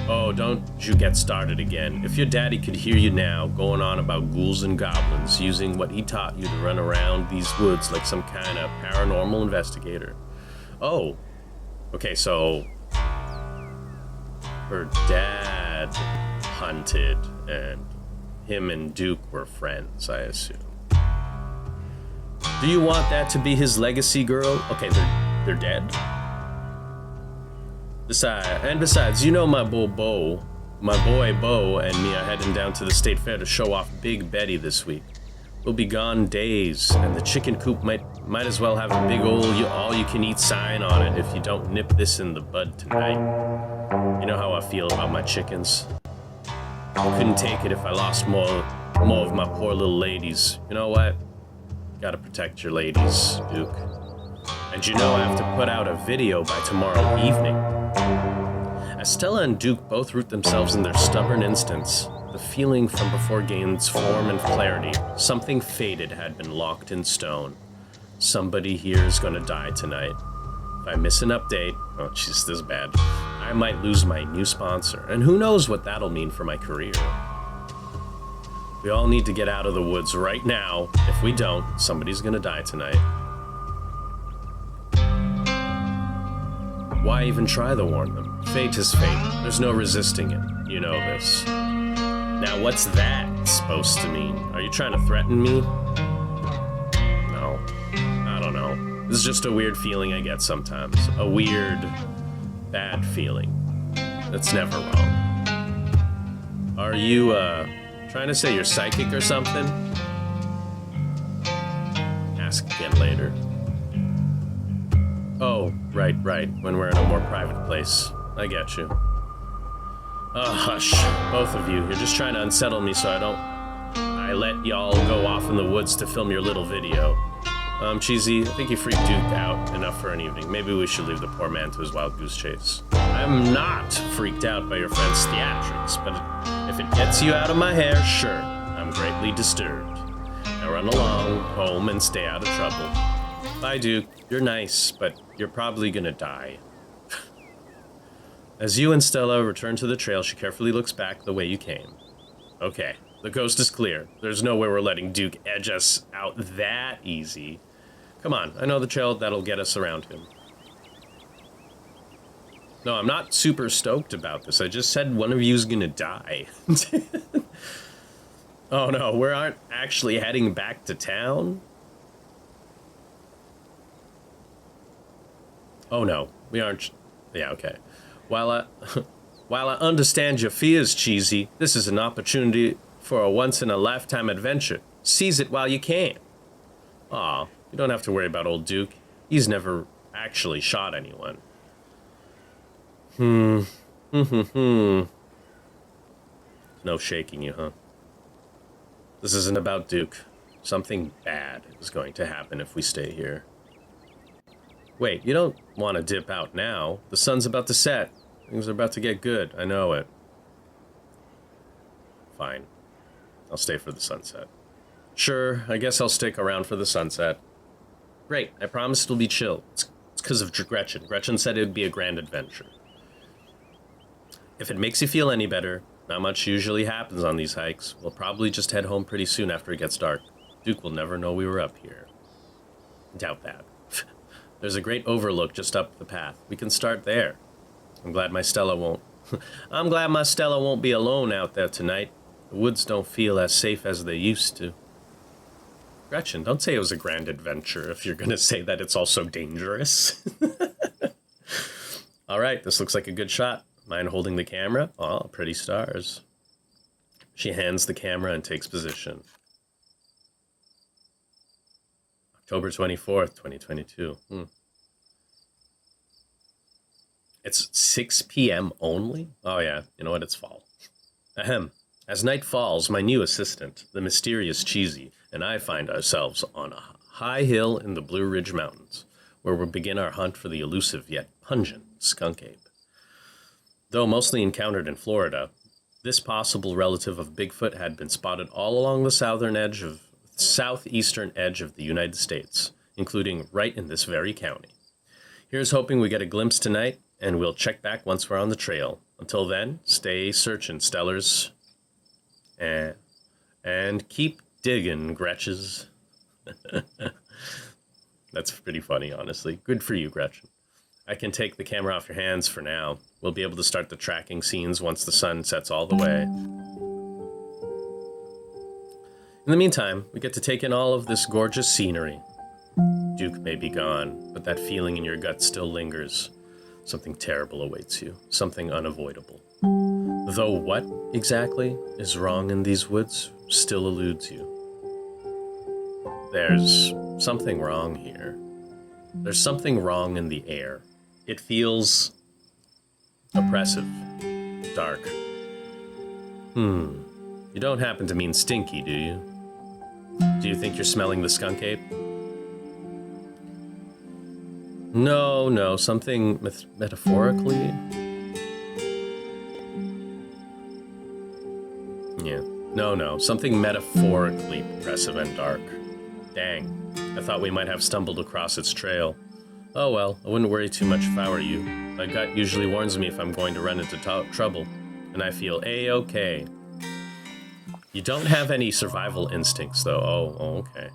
Oh, don't you get started again. If your daddy could hear you now going on about ghouls and goblins, using what he taught you to run around these woods like some kind of paranormal investigator. Oh, okay, so her dad hunted and him and Duke were friends, I assume. Do you want that to be his legacy, girl? Okay, they're dead. Besides, you know my boy Bo and me are heading down to the state fair to show off Big Betty this week. We'll be gone days, and the chicken coop might as well have a big old all-you-can-eat sign on it if you don't nip this in the bud tonight. You know how I feel about my chickens. I couldn't take it if I lost more of my poor little ladies. You know what? Gotta protect your ladies, Duke. And you know I have to put out a video by tomorrow evening. As Stella and Duke both root themselves in their stubborn instincts, the feeling from before gains form and clarity. Something fated had been locked in stone. Somebody here is gonna die tonight. If I miss an update, oh jeez, this is bad, I might lose my new sponsor, and who knows what that'll mean for my career. We all need to get out of the woods right now. If we don't, somebody's gonna die tonight. Why even try to warn them? Fate is fate. There's no resisting it. You know this. Now, what's that supposed to mean? Are you trying to threaten me? No. I don't know. This is just a weird feeling I get sometimes. A weird, bad feeling. That's never wrong. Are you, trying to say you're psychic or something? Ask again later. Oh, right, when we're in a more private place. I get you. Oh, hush, both of you. You're just trying to unsettle me so I let y'all go off in the woods to film your little video. Cheesy, I think you freaked Duke out enough for an evening. Maybe we should leave the poor man to his wild goose chase. I'm not freaked out by your friend's theatrics, but if it gets you out of my hair, sure, I'm greatly disturbed. Now run along, home, and stay out of trouble. Bye, Duke. You're nice, but you're probably gonna die. As you and Stella return to the trail, she carefully looks back the way you came. Okay, the coast is clear. There's no way we're letting Duke edge us out that easy. Come on, I know the trail that'll get us around him. No, I'm not super stoked about this. I just said one of you's gonna die. Oh no, we aren't actually heading back to town? Oh no, we aren't. Yeah, okay. While I, while I understand your fears, Cheesy, this is an opportunity for a once-in-a-lifetime adventure. Seize it while you can. Aw, you don't have to worry about old Duke. He's never actually shot anyone. No shaking you, huh? This isn't about Duke. Something bad is going to happen if we stay here. Wait, you don't want to dip out now. The sun's about to set. Things are about to get good. I know it. Fine. I'll stay for the sunset. Sure, I guess I'll stick around for the sunset. Great, I promise it'll be chill. It's because of Gretchen. Gretchen said it would be a grand adventure. If it makes you feel any better, not much usually happens on these hikes. We'll probably just head home pretty soon after it gets dark. Duke will never know we were up here. Doubt that. There's a great overlook just up the path. We can start there. I'm glad my Stella won't be alone out there tonight. The woods don't feel as safe as they used to. Gretchen, don't say it was a grand adventure if you're going to say that it's also dangerous. All right, this looks like a good shot. Mind holding the camera? Oh, pretty stars. She hands the camera and takes position. October 24th, 2022. It's 6 p.m. only? Oh yeah, you know what, it's fall. Ahem. As night falls, my new assistant, the mysterious Cheesy, and I find ourselves on a high hill in the Blue Ridge Mountains, where we'll begin our hunt for the elusive yet pungent skunk ape. Though mostly encountered in Florida, this possible relative of Bigfoot had been spotted all along the southeastern edge of the United States, including right in this very county. Here's hoping we get a glimpse tonight, and we'll check back once we're on the trail. Until then, stay searching, Stellars. And keep digging, Gretches. That's pretty funny, honestly. Good for you, Gretchen. I can take the camera off your hands for now. We'll be able to start the tracking scenes once the sun sets all the way. In the meantime, we get to take in all of this gorgeous scenery. Duke may be gone, but that feeling in your gut still lingers. Something terrible awaits you, something unavoidable. Though what exactly is wrong in these woods still eludes you. There's something wrong here. There's something wrong in the air. It feels oppressive, dark. You don't happen to mean stinky, do you? Do you think you're smelling the skunk ape? No, something metaphorically. Yeah, no, something metaphorically oppressive and dark. Dang, I thought we might have stumbled across its trail. Oh well, I wouldn't worry too much if I were you. My gut usually warns me if I'm going to run into trouble, and I feel A-okay. You don't have any survival instincts, though. Oh, okay.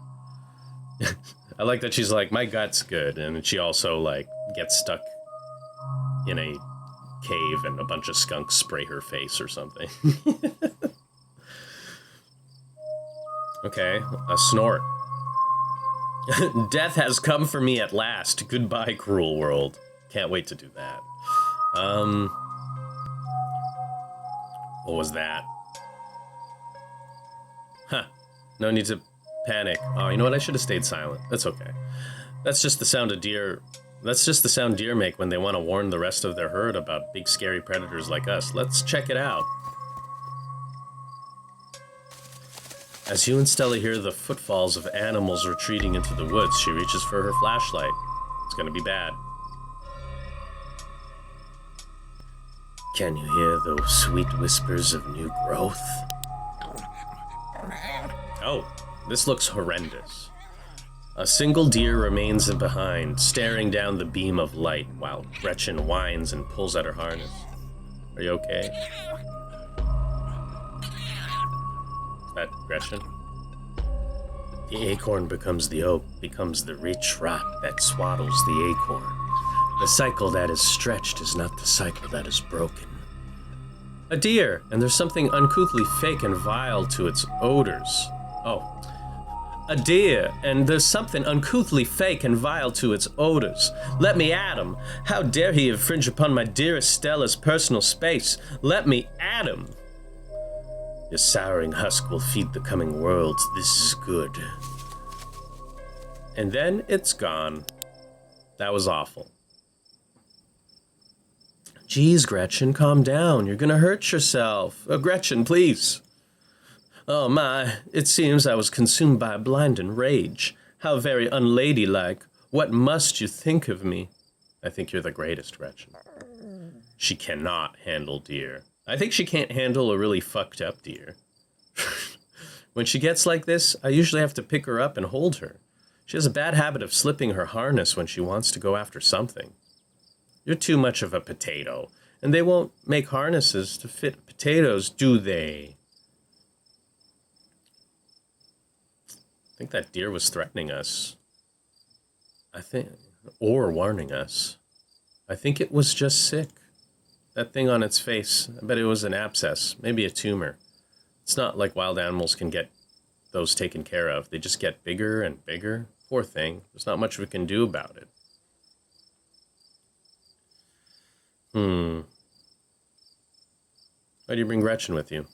I like that she's like, my gut's good, and she also, like, gets stuck in a cave and a bunch of skunks spray her face or something. Okay, a snort. Death has come for me at last. Goodbye, cruel world. Can't wait to do that. What was that? Huh. No need to panic. Oh, you know what? I should have stayed silent. That's okay. That's just the sound deer make when they want to warn the rest of their herd about big scary predators like us. Let's check it out. As you and Stella hear the footfalls of animals retreating into the woods, she reaches for her flashlight. It's gonna be bad. Can you hear those sweet whispers of new growth? Oh, this looks horrendous. A single deer remains behind, staring down the beam of light while Gretchen whines and pulls at her harness. Are you okay? Is that Gretchen? The acorn becomes the oak, becomes the rich rot that swaddles the acorn. The cycle that is stretched is not the cycle that is broken. A deer, and there's something uncouthly fake and vile to its odors. Oh, a deer, and there's something uncouthly fake and vile to its odors. Let me at him. How dare he infringe upon my dearest Stella's personal space? Let me at him. Your souring husk will feed the coming worlds. This is good. And then it's gone. That was awful. Geez, Gretchen, calm down. You're gonna hurt yourself. Gretchen, please. Oh my, it seems I was consumed by a blinding rage. How very unladylike. What must you think of me? I think you're the greatest, Gretchen. She cannot handle deer. I think she can't handle a really fucked up deer. When she gets like this, I usually have to pick her up and hold her. She has a bad habit of slipping her harness when she wants to go after something. You're too much of a potato, and they won't make harnesses to fit potatoes, do they? I think that deer was threatening us. Or warning us. I think it was just sick. That thing on its face, I bet it was an abscess, maybe a tumor. It's not like wild animals can get those taken care of. They just get bigger and bigger. Poor thing. There's not much we can do about it. Why do you bring Gretchen with you?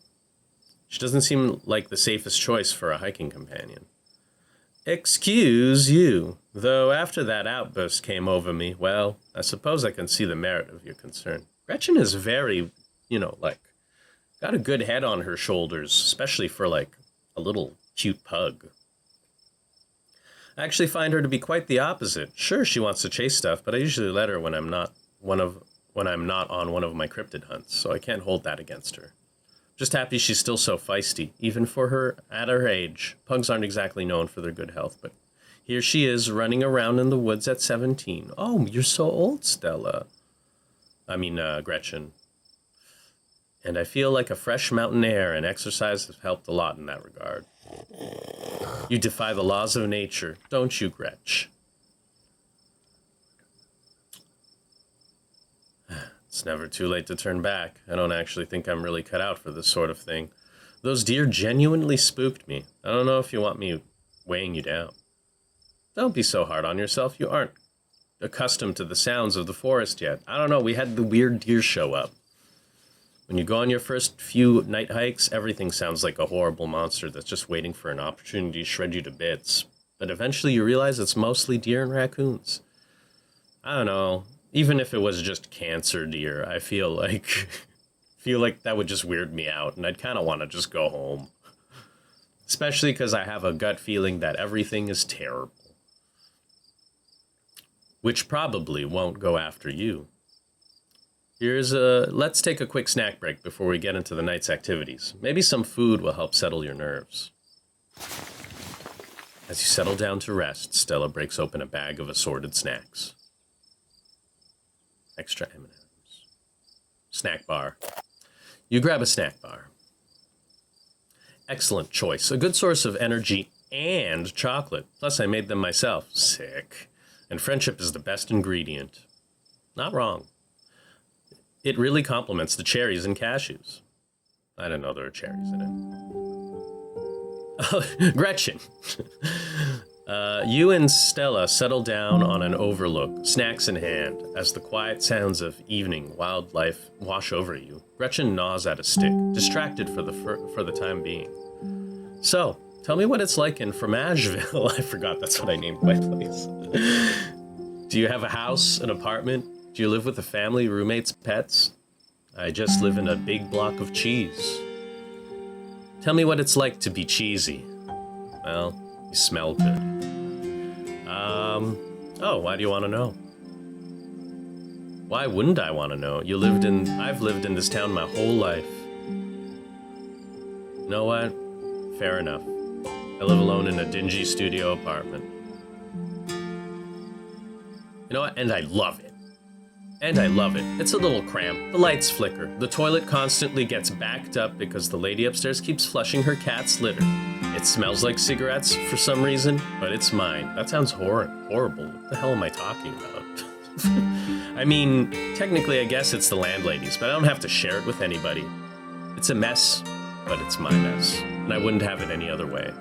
She doesn't seem like the safest choice for a hiking companion. Excuse you, though after that outburst came over me, well, I suppose I can see the merit of your concern. Gretchen is very, got a good head on her shoulders, especially for, a little cute pug. I actually find her to be quite the opposite. Sure, she wants to chase stuff, but I usually let her when I'm not on one of my cryptid hunts, so I can't hold that against her. Just happy she's still so feisty, even for her at her age. Pugs aren't exactly known for their good health, but here she is running around in the woods at 17. Oh, you're so old, Stella. Gretchen. And I feel like a fresh mountain air, and exercise has helped a lot in that regard. You defy the laws of nature, don't you, Gretch? It's never too late to turn back. I don't actually think I'm really cut out for this sort of thing. Those deer genuinely spooked me. I don't know if you want me weighing you down. Don't be so hard on yourself. You aren't accustomed to the sounds of the forest yet. I don't know, we had the weird deer show up. When you go on your first few night hikes, everything sounds like a horrible monster that's just waiting for an opportunity to shred you to bits. But eventually you realize it's mostly deer and raccoons. I don't know. Even if it was just cancer deer, I feel like that would just weird me out, and I'd kind of want to just go home. Especially because I have a gut feeling that everything is terrible. Which probably won't go after you. Let's take a quick snack break before we get into the night's activities. Maybe some food will help settle your nerves. As you settle down to rest, Stella breaks open a bag of assorted snacks. Extra M&Ms. Snack bar. You grab a snack bar. Excellent choice. A good source of energy and chocolate. Plus, I made them myself. Sick. And friendship is the best ingredient. Not wrong. It really complements the cherries and cashews. I didn't know there were cherries in it. Oh, Gretchen. You and Stella settle down on an overlook, snacks in hand, as the quiet sounds of evening wildlife wash over you. Gretchen gnaws at a stick, distracted for the time being. So, tell me what it's like in Fromageville. I forgot that's what I named my place. Do you have a house, an apartment? Do you live with a family, roommates, pets? I just live in a big block of cheese. Tell me what it's like to be cheesy. Well, you smell good. Why do you want to know? Why wouldn't I want to know? I've lived in this town my whole life. You know what? Fair enough. I live alone in a dingy studio apartment. You know what? And I love it. It's a little cramped. The lights flicker. The toilet constantly gets backed up because the lady upstairs keeps flushing her cat's litter. It smells like cigarettes for some reason, but it's mine. That sounds horrible. What the hell am I talking about? Technically I guess it's the landlady's, but I don't have to share it with anybody. It's a mess, but it's my mess, and I wouldn't have it any other way.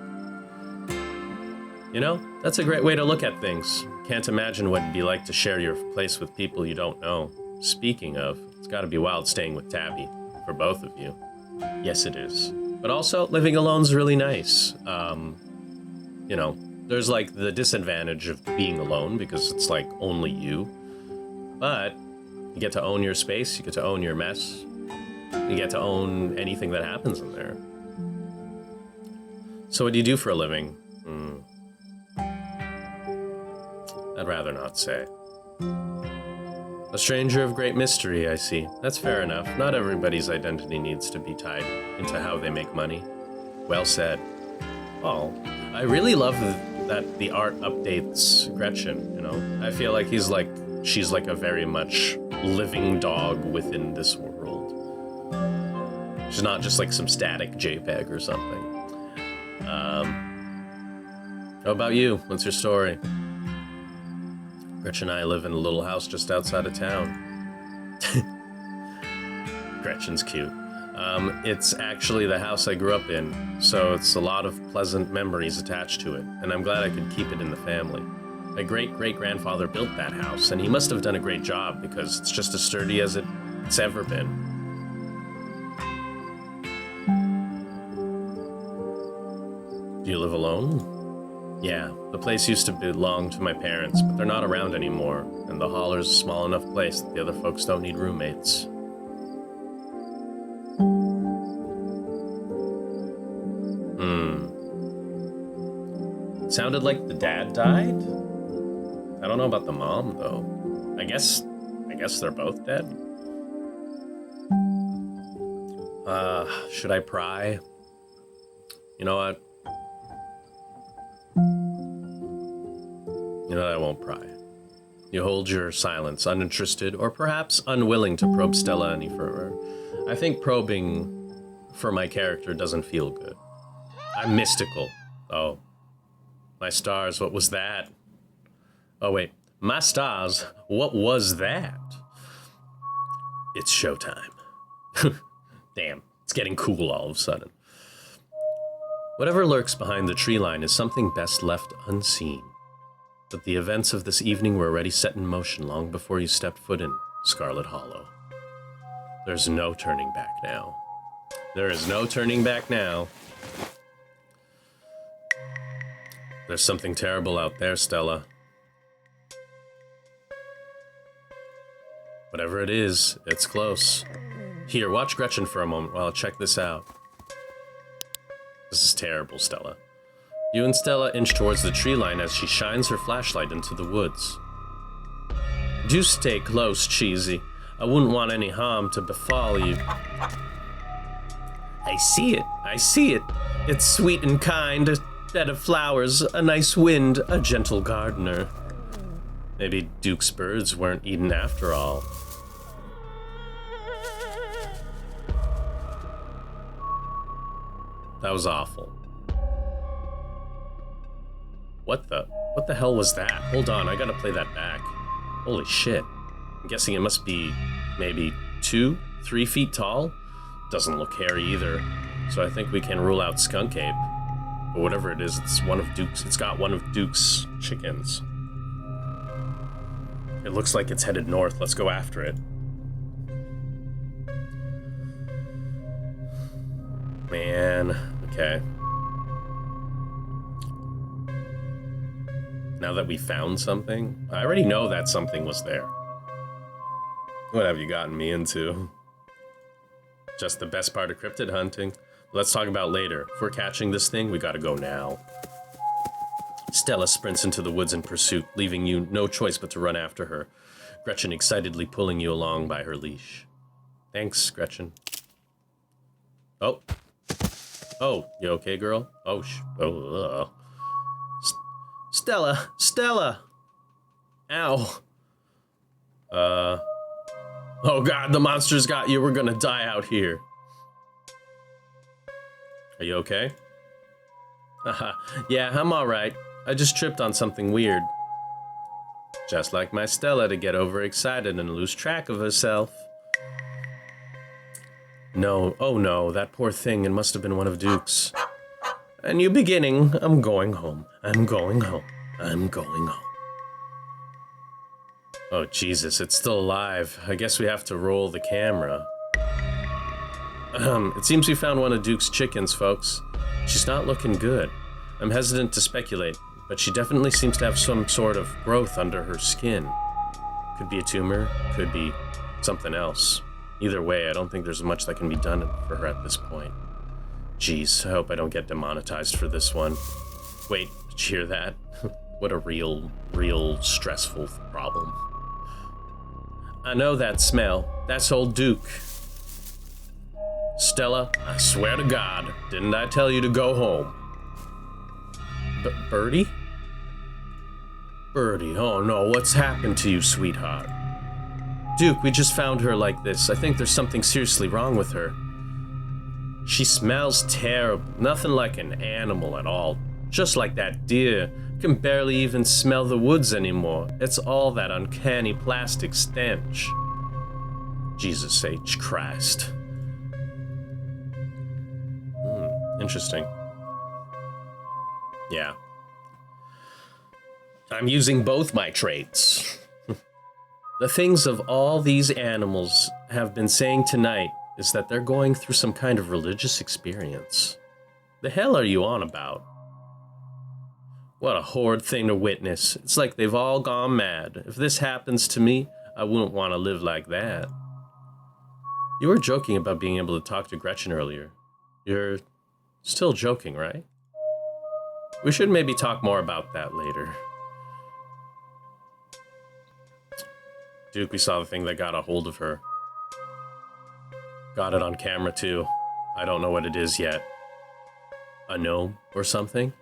You know, that's a great way to look at things. Can't imagine what it'd be like to share your place with people you don't know. Speaking of, it's gotta be wild staying with Tabby. For both of you. Yes, it is. But also, living alone's really nice. You know, there's like the disadvantage of being alone because it's like only you. But you get to own your space, you get to own your mess, you get to own anything that happens in there. So what do you do for a living? I'd rather not say. A stranger of great mystery, I see. That's fair enough. Not everybody's identity needs to be tied into how they make money. Well said. Oh, I really love that the art updates Gretchen, you know? I feel like she's like a very much living dog within this world. She's not just like some static JPEG or something. How about you? What's your story? Gretchen and I live in a little house just outside of town. Gretchen's cute. It's actually the house I grew up in, so it's a lot of pleasant memories attached to it, and I'm glad I could keep it in the family. My great-great-grandfather built that house, and he must have done a great job because it's just as sturdy as it's ever been. Do you live alone? Yeah, the place used to belong to my parents, but they're not around anymore, and the holler's a small enough place that the other folks don't need roommates. Sounded like the dad died? I don't know about the mom, though. I guess they're both dead. Should I pry? You know what? I won't pry. You hold your silence, uninterested or perhaps unwilling to probe Stella any further. I think probing for my character doesn't feel good. I'm mystical. Oh. My stars, what was that? Oh wait, my stars, what was that? It's showtime. Damn, it's getting cool all of a sudden. Whatever lurks behind the tree line is something best left unseen. But the events of this evening were already set in motion long before you stepped foot in Scarlet Hollow. There's no turning back now. There is no turning back now. There's something terrible out there, Stella. Whatever it is, it's close. Here, watch Gretchen for a moment while I check this out. This is terrible, Stella. You and Stella inch towards the tree line as she shines her flashlight into the woods. Do stay close, Cheesy. I wouldn't want any harm to befall you. I see it. It's sweet and kind, a bed of flowers, a nice wind, a gentle gardener. Maybe Duke's birds weren't eaten after all. That was awful. What the hell was that? Hold on, I gotta play that back. Holy shit. I'm guessing it must be maybe 2-3 feet tall? Doesn't look hairy either. So I think we can rule out skunk ape. But whatever it is, it's got one of Duke's chickens. It looks like it's headed north. Let's go after it. Man, okay. Now that we found something, I already know that something was there. What have you gotten me into? Just the best part of cryptid hunting. Let's talk about later. If we're catching this thing, we gotta go now. Stella sprints into the woods in pursuit, leaving you no choice but to run after her. Gretchen excitedly pulling you along by her leash. Thanks, Gretchen. Oh. Oh, you okay, girl? Oh, Stella! Ow. Oh god, the monster's got you. We're gonna die out here. Are you okay? Haha, yeah, I'm alright. I just tripped on something weird. Just like my Stella to get overexcited and lose track of herself. No, oh no, that poor thing, it must have been one of Duke's. A new beginning. I'm going home. I'm going home. I'm going home. Oh, Jesus, it's still alive. I guess we have to roll the camera. It seems we found one of Duke's chickens, folks. She's not looking good. I'm hesitant to speculate, but she definitely seems to have some sort of growth under her skin. Could be a tumor, could be something else. Either way, I don't think there's much that can be done for her at this point. Jeez, I hope I don't get demonetized for this one. Wait, did you hear that? What a real stressful problem. I know that smell. That's old Duke. Stella, I swear to God, didn't I tell you to go home? Birdie? Birdie, oh no, what's happened to you, sweetheart? Duke, we just found her like this. I think there's something seriously wrong with her. She smells terrible. Nothing like an animal at all. Just like that deer. Can barely even smell the woods anymore. It's all that uncanny plastic stench. Jesus H. Christ. Interesting. Yeah. I'm using both my traits. The things of all these animals have been saying tonight is that they're going through some kind of religious experience. The hell are you on about? What a horrid thing to witness. It's like they've all gone mad. If this happens to me, I wouldn't want to live like that. You were joking about being able to talk to Gretchen earlier. You're still joking, right? We should maybe talk more about that later. Duke, we saw the thing that got a hold of her. Got it on camera too. I don't know what it is yet. A gnome or something?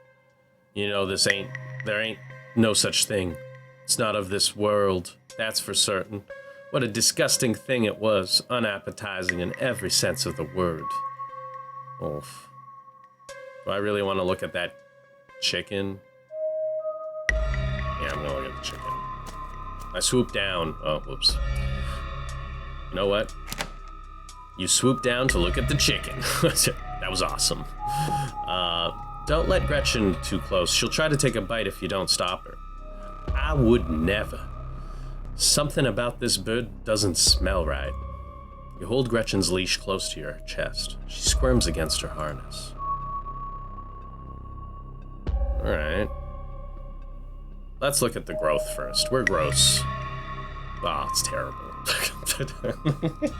You know, there ain't no such thing. It's not of this world, that's for certain. What a disgusting thing it was, unappetizing in every sense of the word. Oof. Do I really want to look at that chicken? Yeah, I'm gonna look at the chicken. I swoop down. Oh, whoops. You know what? You swoop down to look at the chicken. That was awesome. Don't let Gretchen too close. She'll try to take a bite if you don't stop her. I would never. Something about this bird doesn't smell right. You hold Gretchen's leash close to your chest. She squirms against her harness. Alright. Let's look at the growth first. We're gross. Oh, it's terrible.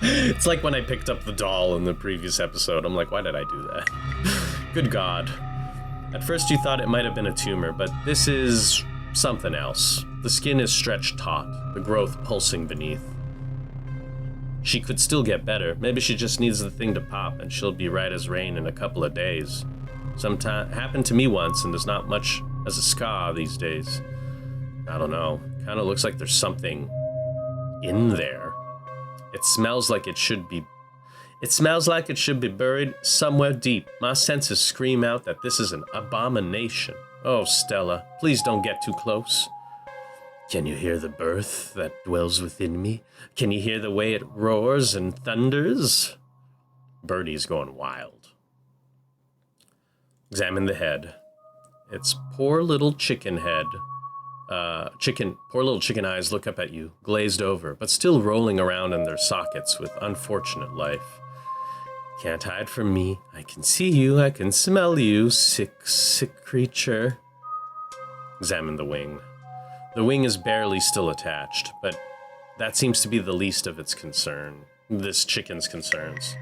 It's like when I picked up the doll in the previous episode. I'm like, why did I do that? Good God. At first you thought it might have been a tumor, but this is something else. The skin is stretched taut, the growth pulsing beneath. She could still get better. Maybe she just needs the thing to pop and she'll be right as rain in a couple of days. Happened to me once, and there's not much as a scar these days. I don't know. Kind of looks like there's something in there. It smells like it should be buried somewhere deep. My senses scream out that this is an abomination. Oh, Stella, please don't get too close. Can you hear the birth that dwells within me? Can you hear the way it roars and thunders? Birdie's going wild. Examine the head. Its poor little chicken head. Poor little chicken eyes look up at you, glazed over, but still rolling around in their sockets with unfortunate life. Can't hide from me. I can see you. I can smell you, sick, sick creature. Examine the wing. The wing is barely still attached, but that seems to be the least of its concern. This chicken's concerns.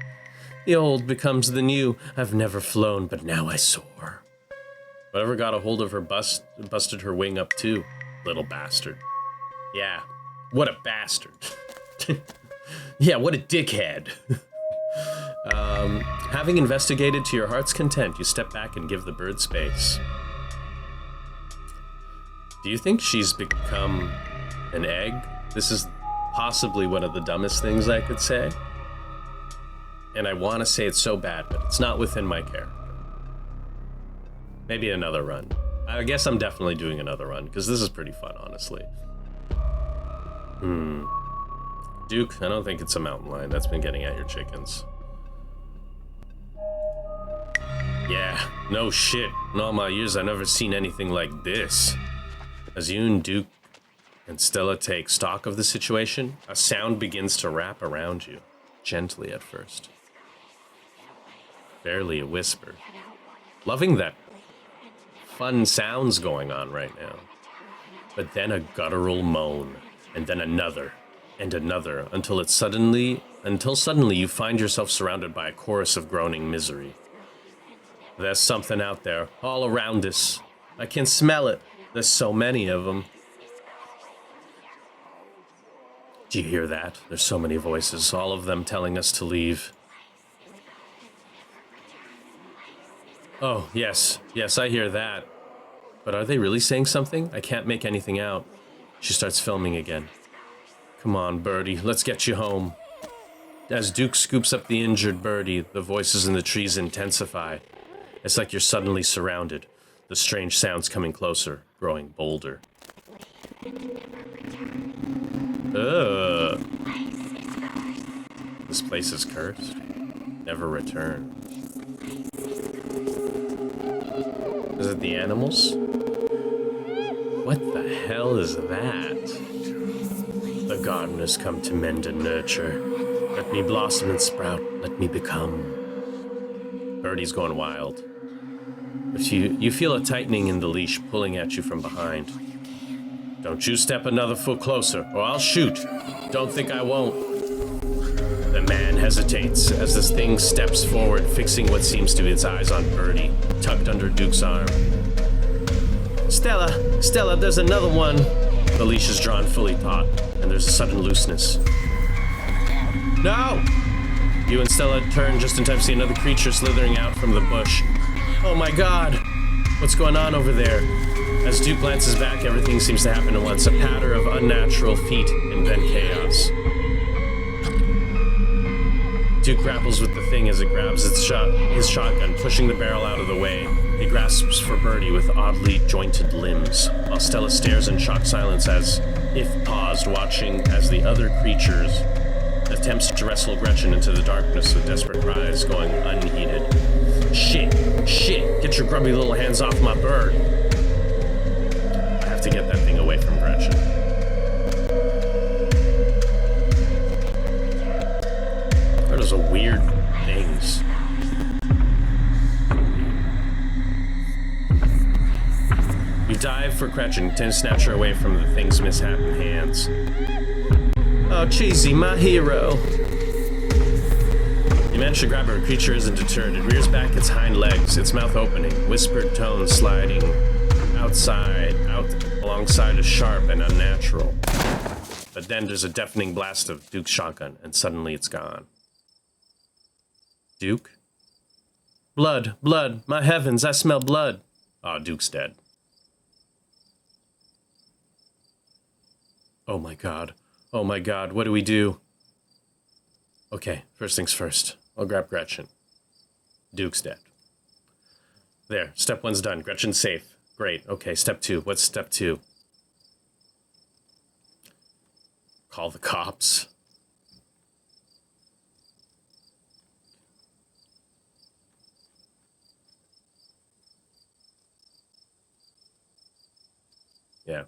The old becomes the new. I've never flown, but now I soar. Whatever got a hold of her busted her wing up too. Little bastard. Yeah, what a bastard. Yeah, what a dickhead. Having investigated to your heart's content, you step back and give the bird space. Do you think she's become an egg? This is possibly one of the dumbest things I could say. And I want to say it's so bad, but it's not within my character. Maybe another run. I guess I'm definitely doing another run, because this is pretty fun, honestly. Duke, I don't think it's a mountain lion that's been getting at your chickens. Yeah, no shit. In all my years, I've never seen anything like this. As you and Duke and Stella take stock of the situation, a sound begins to wrap around you, gently at first. Barely a whisper. Loving that fun sounds going on right now. But then a guttural moan, and then another, and another, until suddenly you find yourself surrounded by a chorus of groaning misery. There's something out there, all around us. I can smell it. There's so many of them. Do you hear that? There's so many voices, all of them telling us to leave. Oh, yes, I hear that. But are they really saying something? I can't make anything out. She starts filming again. Come on, Birdie, let's get you home. As Duke scoops up the injured Birdie, the voices in the trees intensify. It's like you're suddenly surrounded, the strange sounds coming closer, growing bolder. Ugh. This place is cursed. Never return. Is it the animals? What the hell is that? The gardeners come to mend and nurture. Let me blossom and sprout. Let me become. Birdie's going wild. But you feel a tightening in the leash pulling at you from behind. Don't you step another foot closer, or I'll shoot. Don't think I won't. The man hesitates as this thing steps forward, fixing what seems to be its eyes on Birdie, tucked under Duke's arm. Stella, there's another one. The leash is drawn fully taut, and there's a sudden looseness. No! You and Stella turn just in time to see another creature slithering out from the bush. Oh my god! What's going on over there? As Duke glances back, everything seems to happen at once. A patter of unnatural feet and then chaos. Duke grapples with the thing as it grabs his shotgun, pushing the barrel out of the way. He grasps for Birdie with oddly jointed limbs, while Stella stares in shocked silence as if paused, watching as the other creatures attempts to wrestle Gretchen into the darkness with desperate cries going unheeded. Shit, get your grubby little hands off my bird. I have to get that thing away from Gretchen. There's a weird things. You dive for Gretchen to snatch her away from the thing's misshapen hands. Oh, Cheesy, my hero. You manage to grab her. The creature isn't deterred. It rears back its hind legs, its mouth opening, whispered tones sliding out alongside a sharp and unnatural. But then there's a deafening blast of Duke's shotgun, and suddenly it's gone. Duke? Blood, my heavens, I smell blood. Ah, Duke's dead. Oh my god, what do we do? Okay, first things first. I'll grab Gretchen. Duke's dead. There, step one's done. Gretchen's safe. Great, okay, step two. What's step two? Call the cops. Yeah.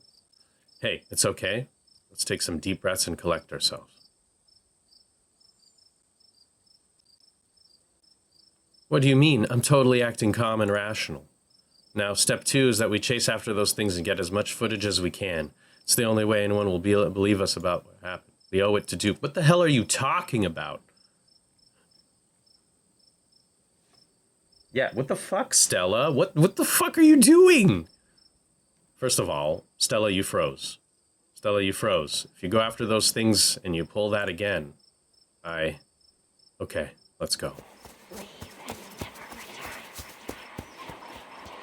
Hey, it's okay. Let's take some deep breaths and collect ourselves. What do you mean? I'm totally acting calm and rational. Now, step two is that we chase after those things and get as much footage as we can. It's the only way anyone will believe us about what happened. We owe it to Duke. What the hell are you talking about? Yeah, what the fuck, Stella? What the fuck are you doing? First of all, Stella, you froze. If you go after those things and you pull that again, Okay, let's go.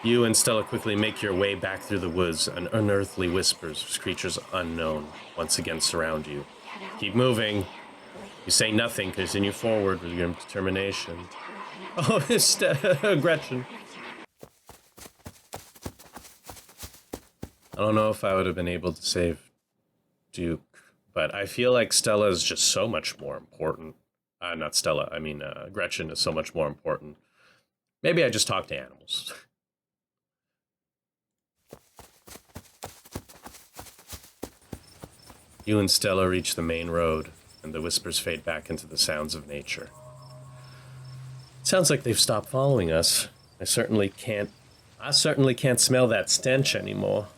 You and Stella quickly make your way back through the woods, and unearthly whispers of creatures unknown once again surround you. Keep moving. You say nothing, continue forward with your determination. Oh, Gretchen. I don't know if I would have been able to save Duke, but I feel like Stella is just so much more important. Not Stella, I mean Gretchen is so much more important. Maybe I just talk to animals. You and Stella reach the main road, and the whispers fade back into the sounds of nature. It sounds like they've stopped following us. I certainly can't smell that stench anymore.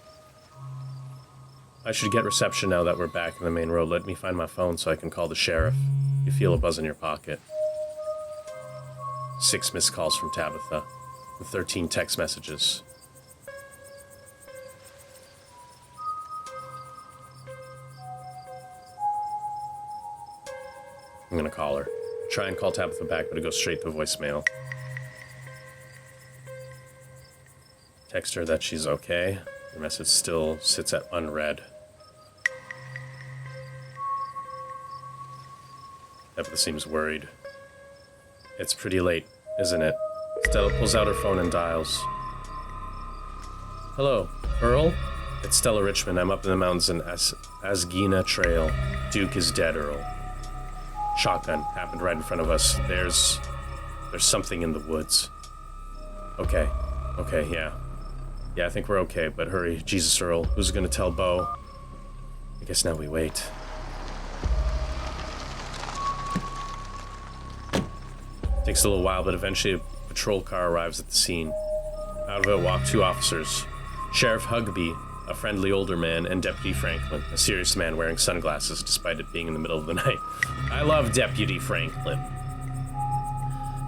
I should get reception now that we're back in the main road. Let me find my phone so I can call the sheriff. You feel a buzz in your pocket. 6 missed calls from Tabitha, and 13 text messages. I'm gonna call her. Try and call Tabitha back, but it goes straight to voicemail. Text her that she's okay. Your message still sits at unread. Tabitha seems worried. It's pretty late, isn't it? Stella pulls out her phone and dials. Hello, Earl? It's Stella Richmond. I'm up in the mountains in Asgina Trail. Duke is dead, Earl. Shotgun happened right in front of us. There's something in the woods. Okay, yeah. Yeah, I think we're okay, but hurry. Jesus, Earl, who's gonna tell Bo? I guess now we wait. Takes a little while, but eventually a patrol car arrives at the scene. Out of it walk 2 officers. Sheriff Hugby, a friendly older man, and Deputy Franklin, a serious man wearing sunglasses despite it being in the middle of the night. I love Deputy Franklin.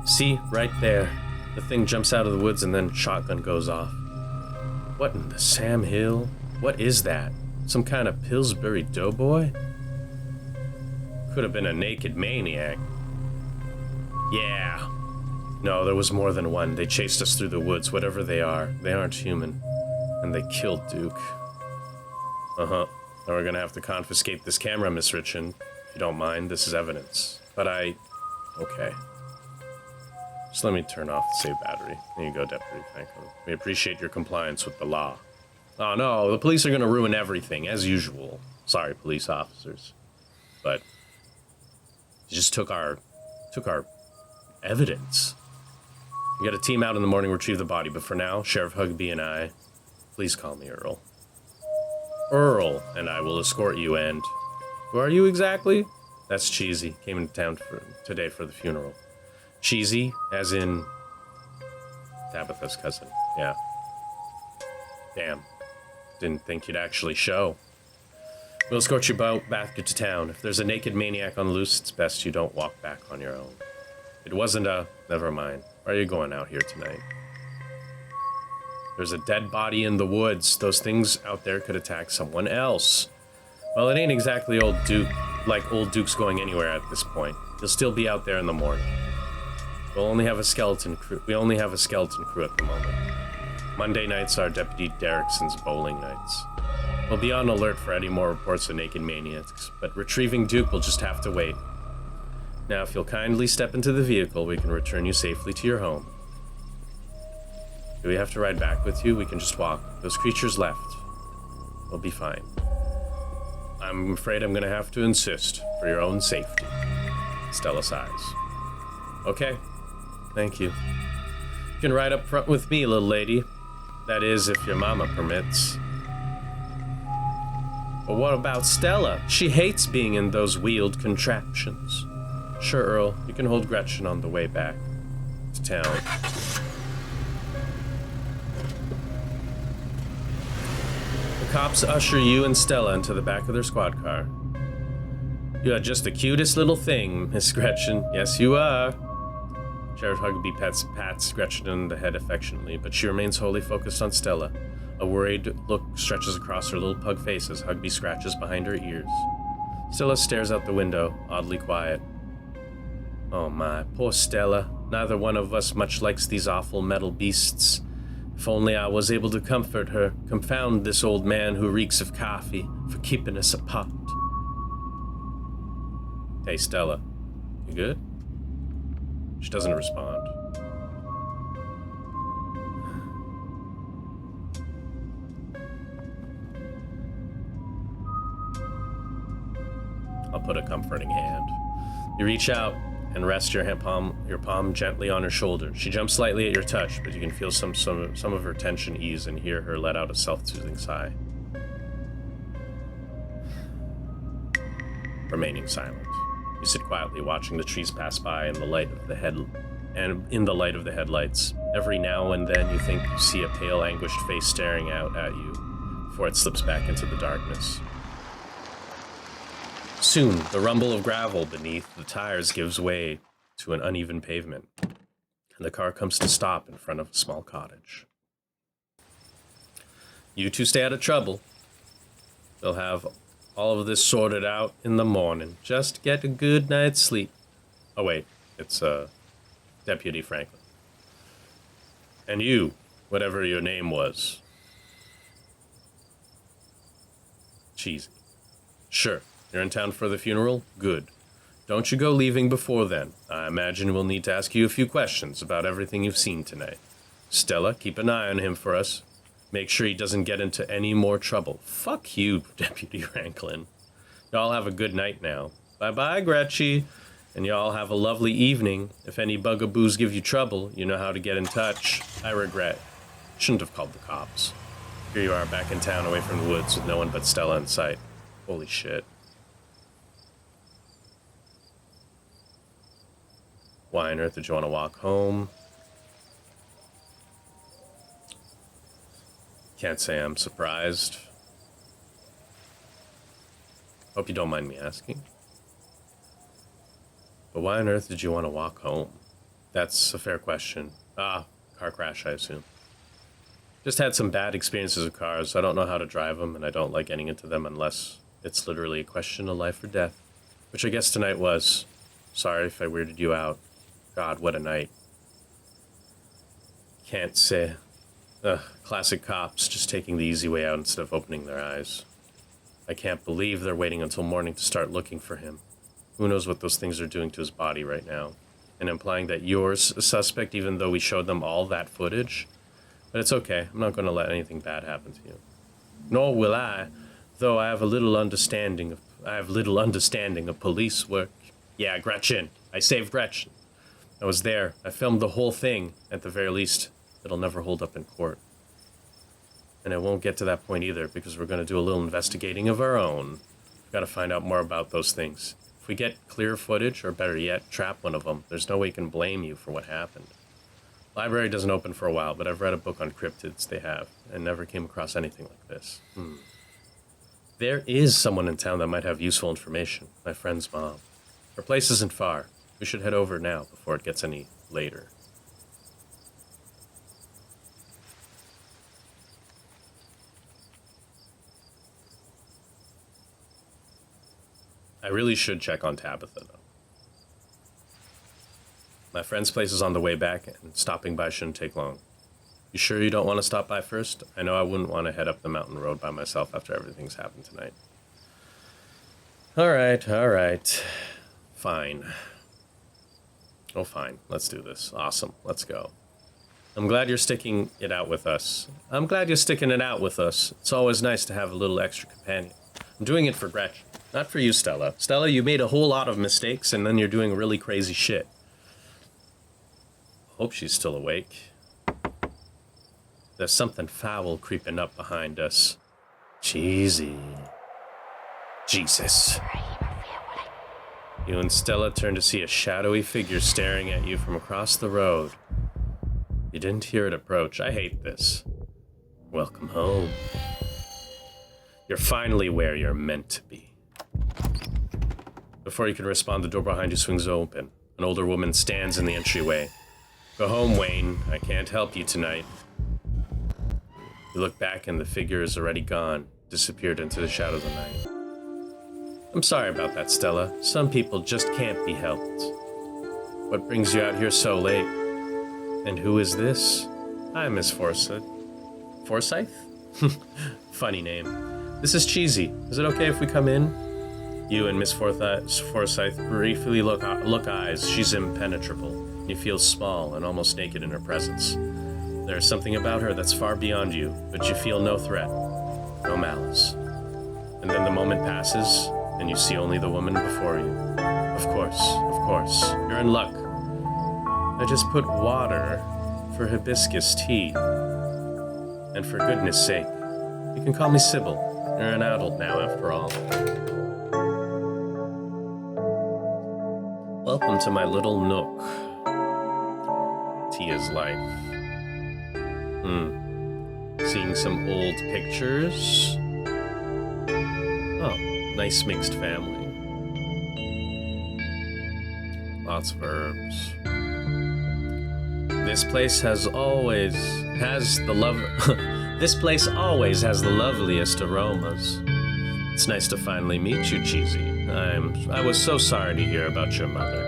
See, right there. The thing jumps out of the woods and then shotgun goes off. What in the Sam Hill? What is that? Some kind of Pillsbury doughboy? Could have been a naked maniac. Yeah. No, there was more than one. They chased us through the woods, whatever they are. They aren't human. And they killed Duke. Uh-huh. Now we're gonna have to confiscate this camera, Miss Richmond. If you don't mind, this is evidence. But okay. Just let me turn off the save battery. There you go, Deputy Franklin. We appreciate your compliance with the law. Oh no, the police are gonna ruin everything, as usual. Sorry, police officers. But you just took our evidence. We got a team out in the morning to retrieve the body, but for now, Sheriff Hugby and I, please call me Earl. Earl and I will escort you, and who are you exactly? That's Cheesy. Came into town today for the funeral. Cheesy, as in Tabitha's cousin. Yeah. Damn. Didn't think you'd actually show. We'll escort you back to town. If there's a naked maniac on the loose, it's best you don't walk back on your own. It wasn't never mind. Why are you going out here tonight? There's a dead body in the woods. Those things out there could attack someone else. Well, it ain't exactly old Duke's going anywhere at this point. He'll still be out there in the morning. We only have a skeleton crew at the moment. Monday nights are Deputy Derrickson's bowling nights. We'll be on alert for any more reports of naked maniacs, but retrieving Duke will just have to wait. Now, if you'll kindly step into the vehicle, we can return you safely to your home. Do we have to ride back with you? We can just walk. Those creatures left. We'll be fine. I'm afraid I'm gonna have to insist, for your own safety. Stella sighs. Okay. Thank you. You can ride up front with me, little lady. That is, if your mama permits. But what about Stella? She hates being in those wheeled contraptions. Sure, Earl. You can hold Gretchen on the way back to town. The cops usher you and Stella into the back of their squad car. You are just the cutest little thing, Miss Gretchen. Yes, you are. Sheriff Hugby pats Gretchen on the head affectionately, but she remains wholly focused on Stella. A worried look stretches across her little pug face as Hugby scratches behind her ears. Stella stares out the window, oddly quiet. Oh my, poor Stella. Neither one of us much likes these awful metal beasts. If only I was able to comfort her, confound this old man who reeks of coffee for keeping us apart. Hey, Stella. You good? She doesn't respond. I'll put a comforting hand. You reach out, and rest your palm gently on her shoulder. She jumps slightly at your touch, but you can feel some of her tension ease and hear her let out a self-soothing sigh. Remaining silent, you sit quietly watching the trees pass by in the light of the headlights. Every now and then you think you see a pale, anguished face staring out at you before it slips back into the darkness. Soon, the rumble of gravel beneath the tires gives way to an uneven pavement, and the car comes to stop in front of a small cottage. You two stay out of trouble. They'll have all of this sorted out in the morning. Just get a good night's sleep. Oh wait, it's Deputy Franklin. And you, whatever your name was. Cheesy. Sure, you're in town for the funeral? Good. Don't you go leaving before then. I imagine we'll need to ask you a few questions about everything you've seen tonight. Stella, keep an eye on him for us. Make sure he doesn't get into any more trouble. Fuck you, Deputy Franklin. Y'all have a good night now. Bye-bye, Gretchen. And y'all have a lovely evening. If any bugaboos give you trouble, you know how to get in touch. I regret. Shouldn't have called the cops. Here you are back in town away from the woods with no one but Stella in sight. Holy shit. Why on earth did you want to walk home? Can't say I'm surprised. Hope you don't mind me asking. But why on earth did you want to walk home? That's a fair question. Car crash, I assume. Just had some bad experiences with cars. I don't know how to drive them, and I don't like getting into them unless it's literally a question of life or death. Which I guess tonight was. Sorry if I weirded you out. God, what a night. Can't say. Classic cops just taking the easy way out instead of opening their eyes. I can't believe they're waiting until morning to start looking for him. Who knows what those things are doing to his body right now. And implying that you're a suspect even though we showed them all that footage. But it's okay. I'm not going to let anything bad happen to you. Nor will I, though I have little understanding of police work. Yeah, Gretchen. I saved Gretchen. I was there. I filmed the whole thing. At the very least, it'll never hold up in court. And it won't get to that point either, because we're going to do a little investigating of our own. We've got to find out more about those things. If we get clear footage, or better yet, trap one of them, there's no way we can blame you for what happened. Library doesn't open for a while, but I've read a book on cryptids they have, and never came across anything like this. There is someone in town that might have useful information. My friend's mom. Her place isn't far. We should head over now before it gets any later. I really should check on Tabitha, though. My friend's place is on the way back, and stopping by shouldn't take long. You sure you don't want to stop by first? I know I wouldn't want to head up the mountain road by myself after everything's happened tonight. All right. Fine. Oh, fine. Let's do this. Awesome. Let's go. I'm glad you're sticking it out with us. It's always nice to have a little extra companion. I'm doing it for Gretchen, not for you, Stella. Stella, you made a whole lot of mistakes, and then you're doing really crazy shit. Hope she's still awake. There's something foul creeping up behind us. Cheesy. Jesus. You and Stella turn to see a shadowy figure staring at you from across the road. You didn't hear it approach. I hate this. Welcome home. You're finally where you're meant to be. Before you can respond, the door behind you swings open. An older woman stands in the entryway. Go home, Wayne. I can't help you tonight. You look back and the figure is already gone, disappeared into the shadows of night. I'm sorry about that, Stella. Some people just can't be helped. What brings you out here so late? And who is this? Hi, Miss Forsyth. Forsyth? Funny name. This is Cheesy. Is it okay if we come in? You and Miss Forsyth briefly look eyes. She's impenetrable. You feel small and almost naked in her presence. There is something about her that's far beyond you, but you feel no threat, no malice. And then the moment passes, and you see only the woman before you. Of course. You're in luck. I just put water for hibiscus tea. And for goodness sake, you can call me Sybil. You're an adult now, after all. Welcome to my little nook. Tea is life. Seeing some old pictures. Oh, nice mixed family. Lots of herbs. This place always has the loveliest aromas. It's nice to finally meet you, Cheesy. I was so sorry to hear about your mother.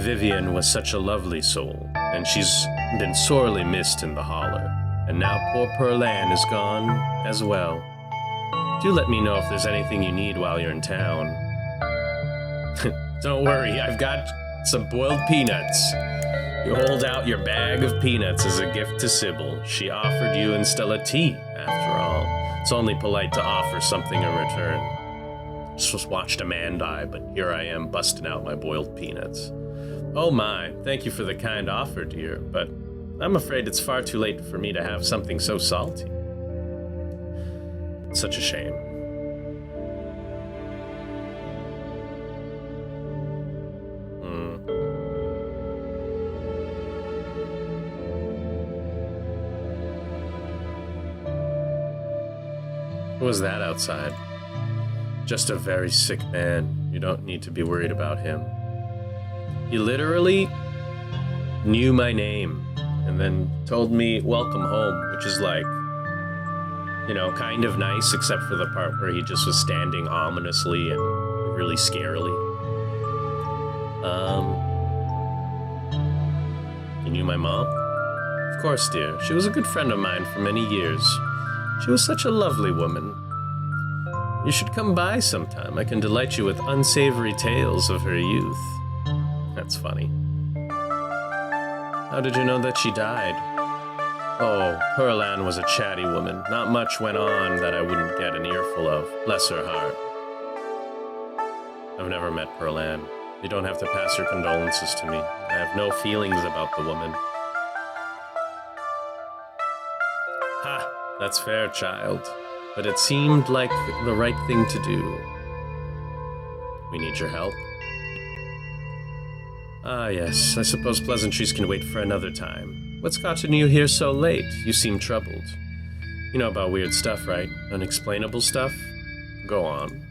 Vivian was such a lovely soul, and she's been sorely missed in the holler. And now poor Pearl-Ann is gone as well. Do let me know if there's anything you need while you're in town. Don't worry, I've got some boiled peanuts. You hold out your bag of peanuts as a gift to Sybil. She offered you and Stella tea, after all. It's only polite to offer something in return. Just watched a man die, but here I am busting out my boiled peanuts. Oh my, thank you for the kind offer, dear, but I'm afraid it's far too late for me to have something so salty. It's such a shame. Who was that outside? Just a very sick man. You don't need to be worried about him. He literally knew my name and then told me welcome home, which is like, you know, kind of nice, except for the part where he just was standing ominously and really scarily. You knew my mom? Of course, dear. She was a good friend of mine for many years. She was such a lovely woman. You should come by sometime. I can delight you with unsavory tales of her youth. That's funny. How did you know that she died? Oh, Pearl-Ann was a chatty woman. Not much went on that I wouldn't get an earful of. Bless her heart. I've never met Pearl-Ann. You don't have to pass your condolences to me. I have no feelings about the woman. Ha! That's fair, child. But it seemed like the right thing to do. We need your help. Ah, yes. I suppose pleasantries can wait for another time. What's gotten you here so late? You seem troubled. You know about weird stuff, right? Unexplainable stuff? Go on.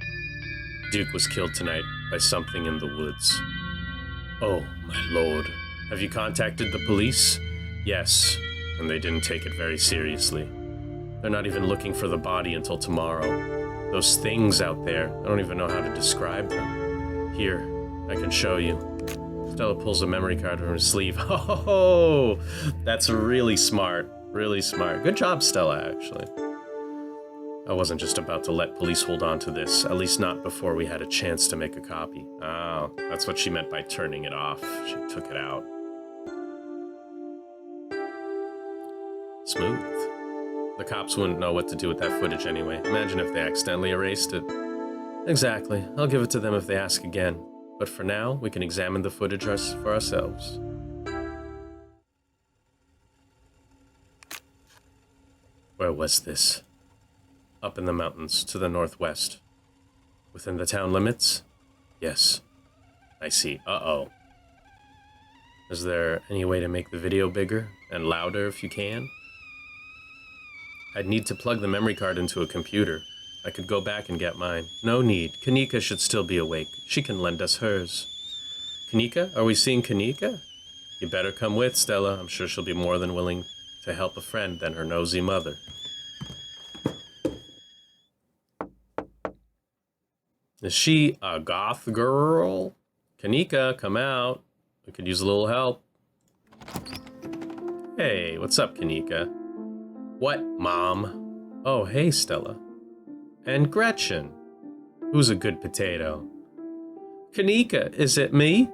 Duke was killed tonight by something in the woods. Oh, my lord. Have you contacted the police? Yes, and they didn't take it very seriously. They're not even looking for the body until tomorrow. Those things out there, I don't even know how to describe them. Here, I can show you. Stella pulls a memory card from her sleeve. Oh, that's really smart. Really smart. Good job, Stella, actually. I wasn't just about to let police hold on to this, at least not before we had a chance to make a copy. Oh, that's what she meant by turning it off. She took it out. Smooth. The cops wouldn't know what to do with that footage anyway. Imagine if they accidentally erased it. Exactly. I'll give it to them if they ask again. But for now, we can examine the footage for ourselves. Where was this? Up in the mountains, to the northwest. Within the town limits? Yes. I see. Uh-oh. Is there any way to make the video bigger and louder if you can? I'd need to plug the memory card into a computer. I could go back and get mine. No need. Kanika should still be awake. She can lend us hers. Kanika? Are we seeing Kanika? You better come with, Stella. I'm sure she'll be more than willing to help a friend than her nosy mother. Is she a goth girl? Kanika, come out. We could use a little help. Hey, what's up, Kanika? What, Mom? Oh, hey, Stella. And Gretchen. Who's a good potato? Kanika, is it me?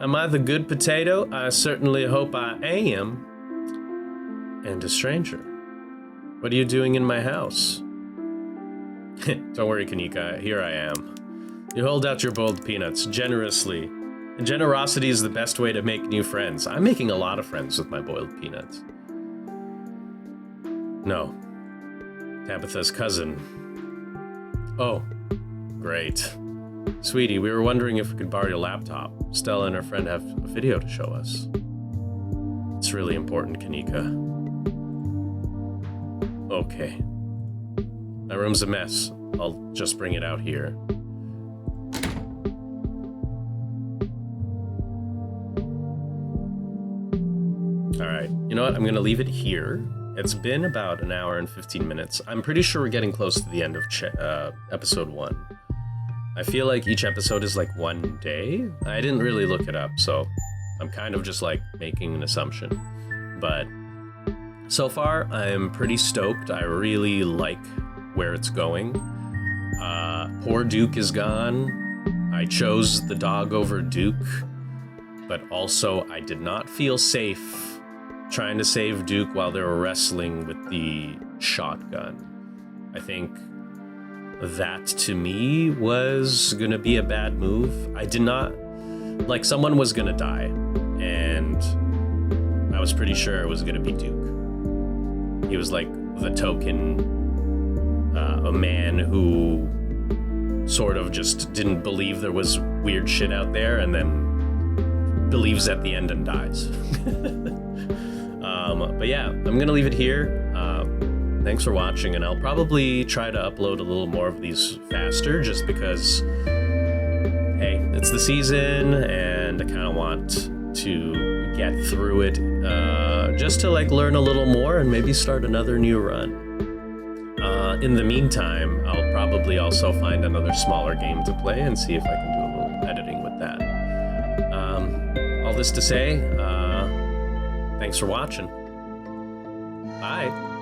Am I the good potato? I certainly hope I am. And a stranger. What are you doing in my house? Don't worry, Kanika. Here I am. You hold out your boiled peanuts generously. And generosity is the best way to make new friends. I'm making a lot of friends with my boiled peanuts. No. Tabitha's cousin. Oh, great. Sweetie, we were wondering if we could borrow your laptop. Stella and her friend have a video to show us. It's really important, Kanika. Okay. My room's a mess. I'll just bring it out here. Alright, you know what? I'm gonna leave it here. It's been about an hour and 15 minutes. I'm pretty sure we're getting close to the end of episode 1. I feel like each episode is like one day. I didn't really look it up, so I'm kind of just like making an assumption. But so far, I'm pretty stoked. I really like where it's going. Poor Duke is gone. I chose the dog over Duke, but also I did not feel safe trying to save Duke while they were wrestling with the shotgun. I think that to me was gonna be a bad move. I did not, like, someone was gonna die, and I was pretty sure it was gonna be Duke. He was like the token, a man who sort of just didn't believe there was weird shit out there and then believes at the end and dies. But yeah, I'm gonna leave it here. Thanks for watching, and I'll probably try to upload a little more of these faster just because, hey, it's the season and I kind of want to get through it just to like learn a little more and maybe start another new run. In the meantime, I'll probably also find another smaller game to play and see if I can do a little editing with that. All this to say, thanks for watching. Bye.